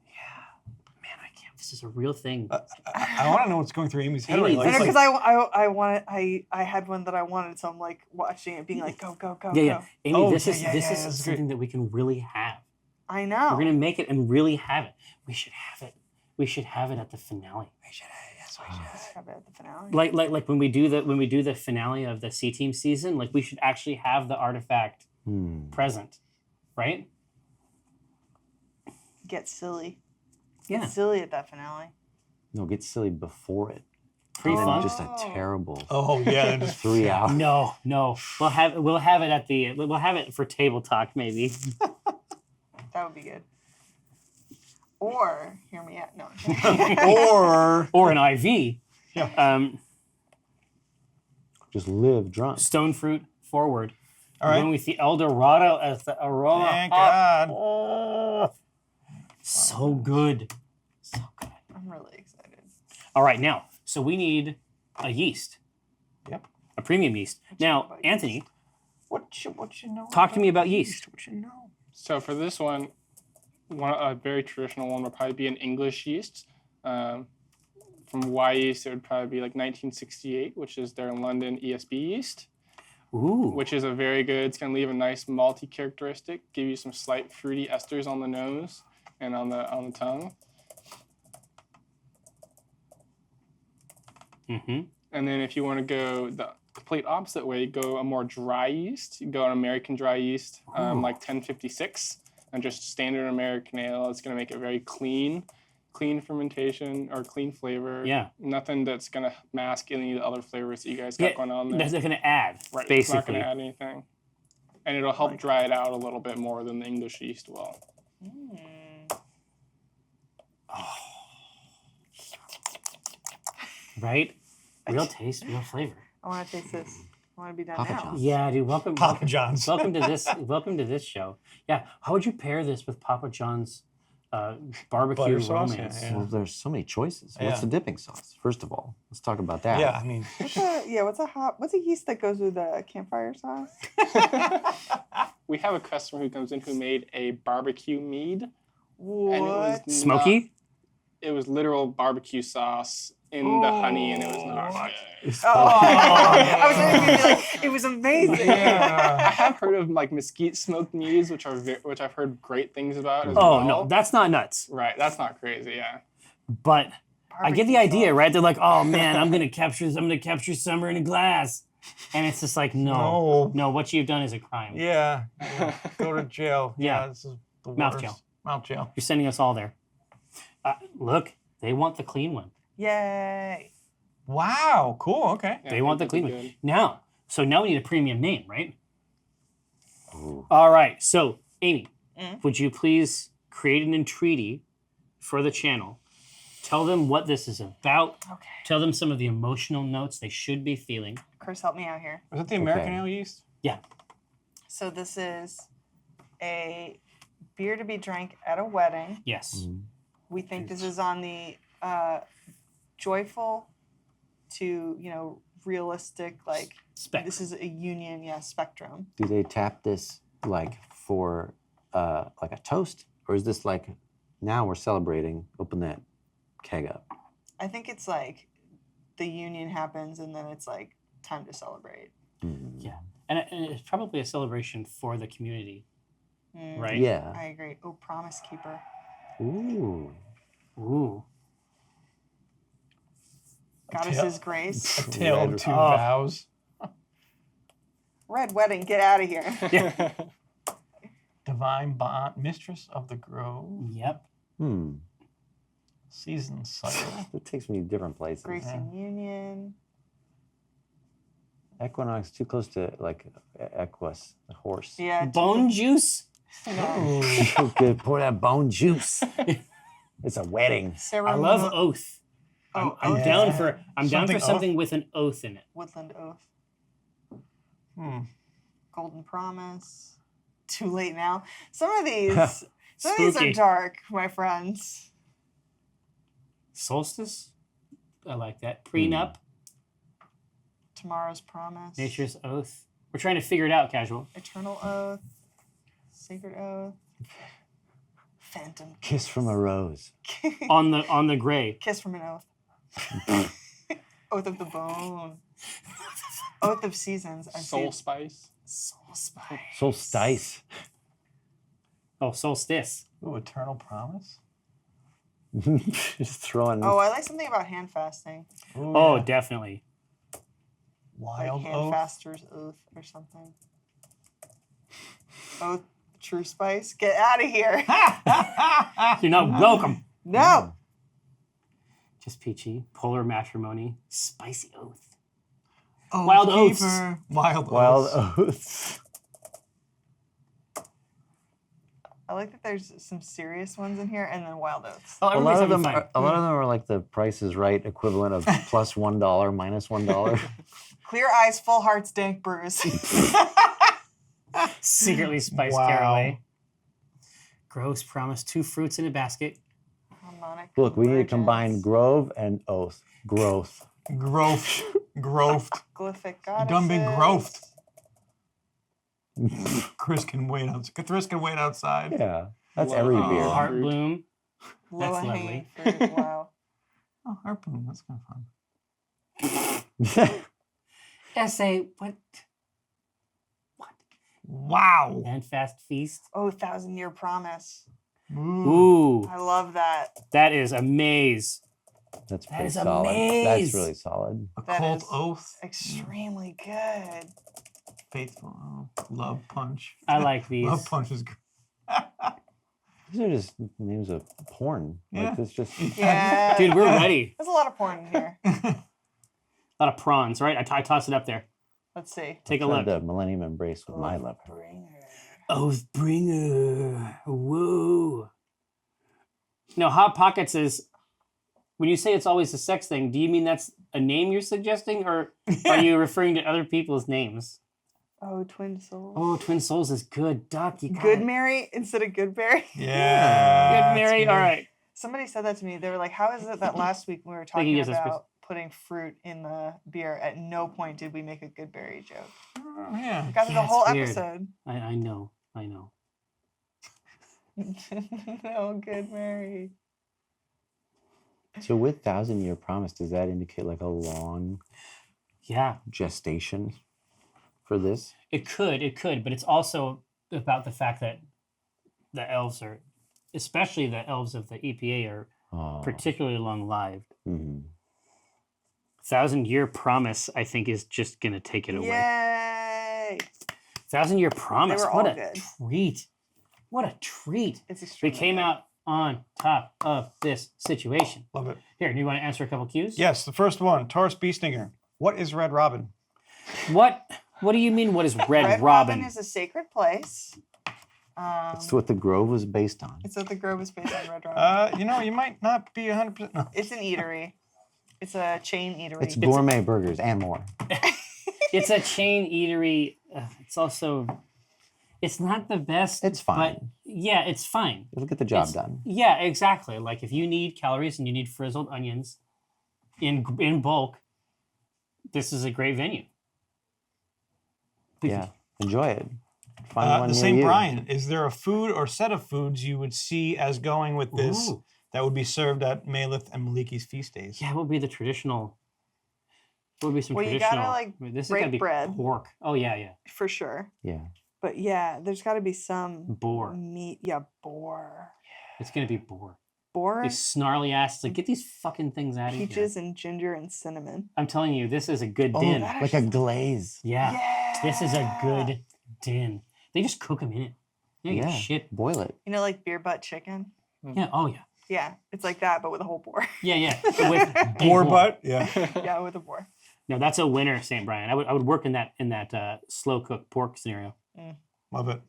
Yeah. Man, I can't. This is a real thing. I want to know what's going through Amy's head. Amy, Right? I know Like, because I wanted I had one that I wanted, so I'm like watching it, being like, go, go, go, Yeah, yeah. go. Amy, Oh, this yeah, is yeah, this yeah, is that's something that we can really have. I know. We're gonna make it and really have it. We should have it. We should have it at the finale. Have it at the finale. Like when we do the finale of the C Team season, like we should actually have the artifact present, right? Get silly. Yeah. Get silly at that finale. No, get silly before it. Pretty And then fun. just a terrible oh yeah, and just 3 hours. No, we'll have it for table talk maybe. That would be good. Or hear me out. No. or an IV. Yeah. Just live drunk. Stone fruit forward. All right. Going with the El Dorado as the aroma. Thank hop. God. Oh, so good. So good. I'm really excited. All right, now, so we need a yeast. Yep. A premium yeast. Now, about Anthony, What you know? talk to me about yeast. What you know? So for this one, a very traditional one would probably be an English yeast. From Y yeast, it would probably be like 1968, which is their London ESB yeast, Ooh. which is a very good. It's going to leave a nice malty characteristic, give you some slight fruity esters on the nose and on the tongue. Mm-hmm. And then if you want to go the complete opposite way, go a more dry yeast. You go an American dry yeast, like 1056, and just standard American ale. It's going to make it very clean fermentation or clean flavor. Yeah. Nothing that's going to mask any of the other flavors that you guys got going on there. They're going to add, Right. basically. It's not going to add anything. And it'll help dry it out a little bit more than the English yeast will. Right? Real taste, real flavor. I want to taste this. I want to be done Papa now. John's. Yeah, dude. Welcome, Papa John's. welcome to this. Welcome to this show. Yeah. How would you pair this with Papa John's barbecue Butter sauce, romance? yeah. Well, there's so many choices. Yeah. What's the dipping sauce? First of all, let's talk about that. Yeah, I mean, What's a yeast that goes with a campfire sauce? We have a customer who comes in who made a barbecue mead. And it What? was Smoky? It was literal barbecue sauce in the honey, and it was not good. I was ready to be like, it was amazing. I have heard of like mesquite smoked meads, which I've heard great things about as Oh well. no, that's not nuts. Right, that's not crazy. Yeah. But I get the Barbecue idea, sauce. right? They're like, oh man, I'm gonna capture summer in a glass, and it's just like, no, what you've done is a crime. Yeah. Go to jail. Yeah. This is the worst. Mouth jail. Mouth jail. You're sending us all there. Look, they want the clean one. Yay. Wow. Cool. Okay. Yeah, They I want the think clean it'd be one. good. Now we need a premium name, right? Ooh. All right. So, Amy, Mm. would you please create an entreaty for the channel? Tell them what this is about. Okay. Tell them some of the emotional notes they should be feeling. Chris, help me out here. Was that the American Okay. ale yeast? Yeah. So this is a beer to be drank at a wedding. Yes. We think this is on the joyful to, realistic, like Spec. this is a union, spectrum. Do they tap this like for like a toast, or is this like now we're celebrating? Open that keg up. I think it's like the union happens and then it's like time to celebrate. Yeah. And it's probably a celebration for the community, Mm, right? Yeah. I agree. Oh, Promise Keeper. Ooh. Ooh. Goddess's Grace. A tale of two Oh. vows. Red Wedding, get out of here. Divine Bond. Mistress of the Grove. Yep. Season cycle. That takes me to different places. Grace and Union. Equinox too close to like Equus, the horse. Yeah. Bone juice? Good. Pour that bone juice. It's a wedding. I love oath. I'm Oath. down for Something something with an oath in it. Woodland Oath. Hmm. Golden Promise. Too late now. Some of these are Spooky. dark, my friends. Solstice? I like that. Prenup. Tomorrow's Promise. Nature's oath. We're trying to figure it out, casual. Eternal Oath. Sacred Oath. Phantom Kiss from a rose. on the gray. Kiss from an Oath. Oath of the Bone. Oath of Seasons. I Soul see. Spice. Soul Spice. Solstice. Oh, solstice. Ooh, Eternal Promise. Just throwing. Oh, I like something about hand fasting. Ooh, Oh, yeah. definitely. Wild Like hand Oath. faster's oath or something. Oath, True Spice. Get out of here. You're not welcome. No. Just peachy. Polar matrimony. Spicy oath. Oath Wild Oaths. Keeper. Wild Wild Oaths. oaths. I like that there's some serious ones in here and then wild oaths. Oh, A lot everybody's of having them. fun. A lot of them are like the Price is Right equivalent of plus $1, minus $1. Clear eyes, full hearts, dank brews. Secretly spiced Wow. caraway. Gross promise. 2 fruits in a basket. Harmonic Look, we need to convergence. combine grove and oath. Growth. Growth. Growth. Glyphic You done been goddesses. growthed. Chris can wait outside. Chris can wait outside. Yeah, that's Well, every oh. beer. Heart Fruit. bloom. Low That's hanging fruit. Wow. Oh, harpoon. That's kind of fun. Essay. What? Wow. And fast feast. Oh, 1,000-year promise. Ooh, I love that. that is a maze. That's That pretty is a solid. maze. That's really solid. That Occult is Oath. Extremely good. Faithful. Oh, Love Punch. I like these. Love Punch is great. These are just names of porn. Yeah. Like it's just. Yeah. Dude, we're ready. There's a lot of porn in here. A lot of prawns, right? I toss it up there. Let's see. Take a Tried look. the Millennium Embrace with my lover. Oathbringer. Whoa. No, Hot Pockets is. When you say it's always a sex thing, do you mean that's a name you're suggesting, or are you referring to other people's names? Oh, Twin Souls. Oh, Twin Souls is good. Doc, you got Good it. Mary instead of Good Berry. Yeah. Good, Mary. All right. Somebody said that to me. They were like, how is it that last week we were you, talking yes, yes, please. about putting fruit in the beer? At no point did we make a Good Berry joke. Oh, yeah. Got through Yeah, the whole it's weird. episode. I know. I know. No, Good Mary. So with 1,000-year promise, does that indicate like a long Yeah, gestation for this? it could, but it's also about the fact that the elves are, especially the elves of the EPA, are particularly long-lived. Mm-hmm. 1,000-year promise, I think, is just gonna take it away. Yay! 1,000-year promise. were What all a good. treat! What a treat! It's We extremely came good. out on top of this situation. Love it. Here, do you want to answer a couple cues? Yes, the first one, Taurus Beestinger. What is Red Robin? What do you mean? What is Red, Red Robin? Robin is a sacred place. That's what the Grove was based on. It's what the Grove is based on Red Robin. You might not be 100%. No. It's an eatery. It's a chain eatery. It's gourmet burgers and more. It's a chain eatery. It's also, it's not the best. It's fine. But yeah, it's fine. It'll get the job It's- done. Yeah, exactly. Like if you need calories and you need frizzled onions in bulk, this is a great venue. Yeah, enjoy it. Find one The near St. you. Brian, is there a food or set of foods you would see as going with this Ooh. that would be served at Malith and Maliki's feast days? Yeah, what would be the traditional? What would be some Well, you traditional? gotta, like, I mean, this is break gotta be bread. pork. Oh yeah. For sure. Yeah. But yeah, there's got to be some Boar. meat. Yeah, boar. It's gonna be boar. Boar, These snarly asses. Like, get these fucking things out of here. peaches, and ginger and cinnamon. I'm telling you, this is a good Oh, din. that like a glaze. Yeah. Yeah. This is a good din. They just cook them in it. Yeah. Shit. Boil it. You know, like beer butt chicken? Yeah. Oh yeah. Yeah, it's like that, but with a whole boar. Yeah. With big Boar horn. butt? Yeah. Yeah, with a boar. No, that's a winner, St. Brian. I would work in that slow cooked pork scenario. Love it.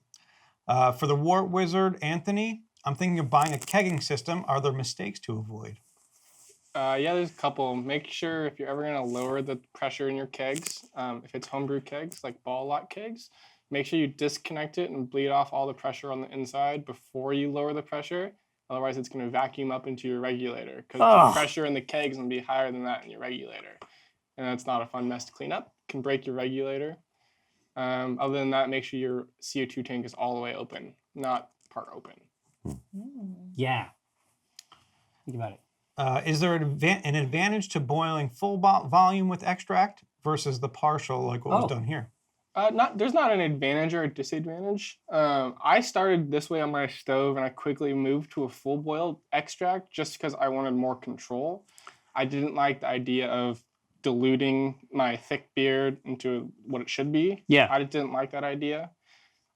For the War Wizard, Anthony, I'm thinking of buying a kegging system. Are there mistakes to avoid? Yeah, there's a couple. Make sure if you're ever going to lower the pressure in your kegs, if it's homebrew kegs, like ball lock kegs, make sure you disconnect it and bleed off all the pressure on the inside before you lower the pressure. Otherwise, it's going to vacuum up into your regulator because the pressure in the keg is going to be higher than that in your regulator. And that's not a fun mess to clean up. It can break your regulator. Other than that, make sure your CO2 tank is all the way open, not part open. Yeah. Think about it. Is there an advantage to boiling full volume with extract versus the partial, like what was done here? There's not an advantage or a disadvantage. I started this way on my stove, and I quickly moved to a full boil extract just because I wanted more control. I didn't like the idea of diluting my thick beer into what it should be. Yeah. I didn't like that idea.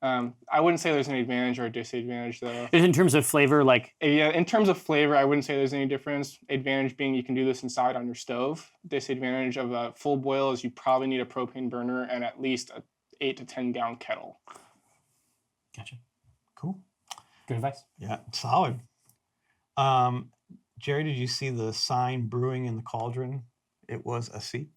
I wouldn't say there's an advantage or a disadvantage, though. In terms of flavor, like Yeah, in terms of flavor, I wouldn't say there's any difference. Advantage being you can do this inside on your stove. Disadvantage of a full boil is you probably need a propane burner and at least a 8 to 10 gallon kettle. gotcha. Cool. Good advice. Yeah, solid. Jerry, did you see the sign brewing in the cauldron? It was a C.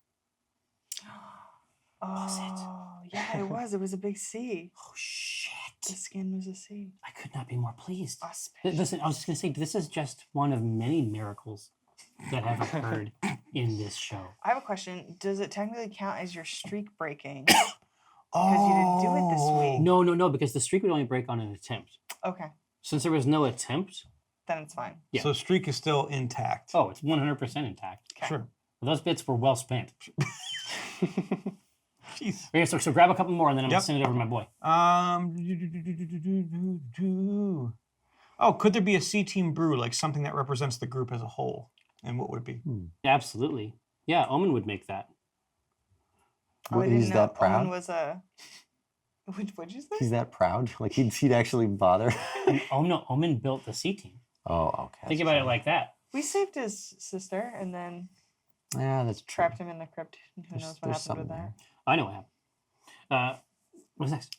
Oh, yeah, it was. It was a big C. Oh shit. The skin was a C. I could not be more pleased. Auspicious. Listen, I was just gonna say this is just one of many miracles that have occurred in this show. I have a question. Does it technically count as your streak breaking? Because you didn't do it this week. No, because the streak would only break on an attempt. Okay, Since there was no attempt, then it's fine. Yeah. So streak is still intact. oh, it's 100% intact. Okay. Sure. Those bits were well spent. Jeez. Okay, so grab a couple more and then I'm Yep. gonna send it over to my boy. Oh, could there be a C team brew, like something that represents the group as a whole? And what would it be? Absolutely. Yeah, Omin would make that. Oh, I didn't He's know that proud. Owen was a. What'd you say? He's that proud. Like he'd actually bother. Oh no, Omin built the C team. Oh, okay. Think about it like that. We saved his sister and then Yeah, that's true. trapped him in the crypt. Who knows what There's happened something with that? there. I know what happened. What's next?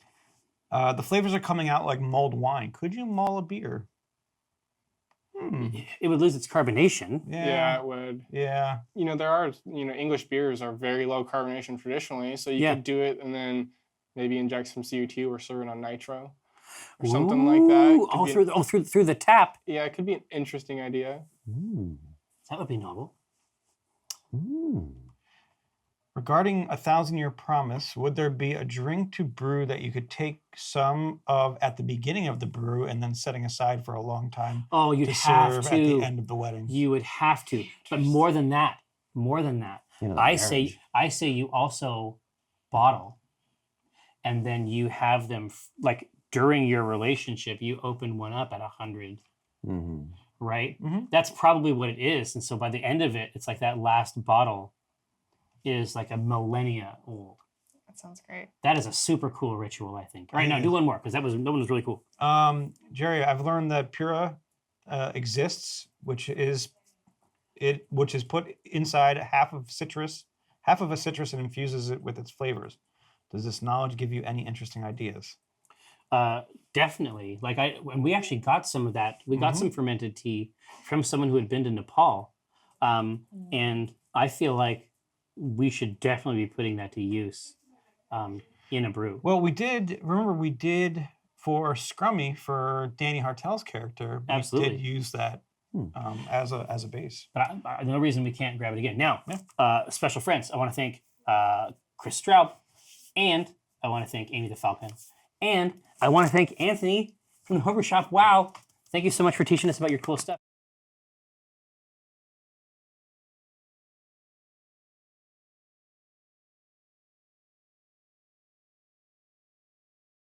The flavors are coming out like mulled wine. Could you mull a beer? It would lose its carbonation. Yeah, it would. Yeah. You know, there are, English beers are very low carbonation traditionally, so you Yeah. could do it and then maybe inject some CO2 or serve it on nitro or something like that. Ooh, Could be through the tap. yeah, it could be an interesting idea. Mm. That would be novel. Mm. Regarding A 1,000-Year Promise, would there be a drink to brew that you could take some of at the beginning of the brew and then setting aside for a long time Oh, you'd to have serve to. at the end of the wedding? You would have to. But more than that, You know, the I marriage. say you also bottle, and then you have them like during your relationship, you open one up at 100, Mhm. right? Mhm. That's probably what it is. And so by the end of it, it's like that last bottle is like a millennia old. That sounds great. That is a super cool ritual, I think. All right, now think do one more because that one was really cool. Jerry, I've learned that Pura exists, which is put inside half of a citrus and infuses it with its flavors. Does this knowledge give you any interesting ideas? Definitely. When we actually got some of that, we got some fermented tea from someone who had been to Nepal. And I feel like we should definitely be putting that to use in a brew. Well, we did for Scrummy, for Danny Hartel's character, we Absolutely. did use that as a base. But no reason we can't grab it again. Now, special friends, I want to thank Chris Straub, and I want to thank Amy the Falcon, and I want to thank Anthony from the Hoover Shop. Wow. Thank you so much for teaching us about your cool stuff.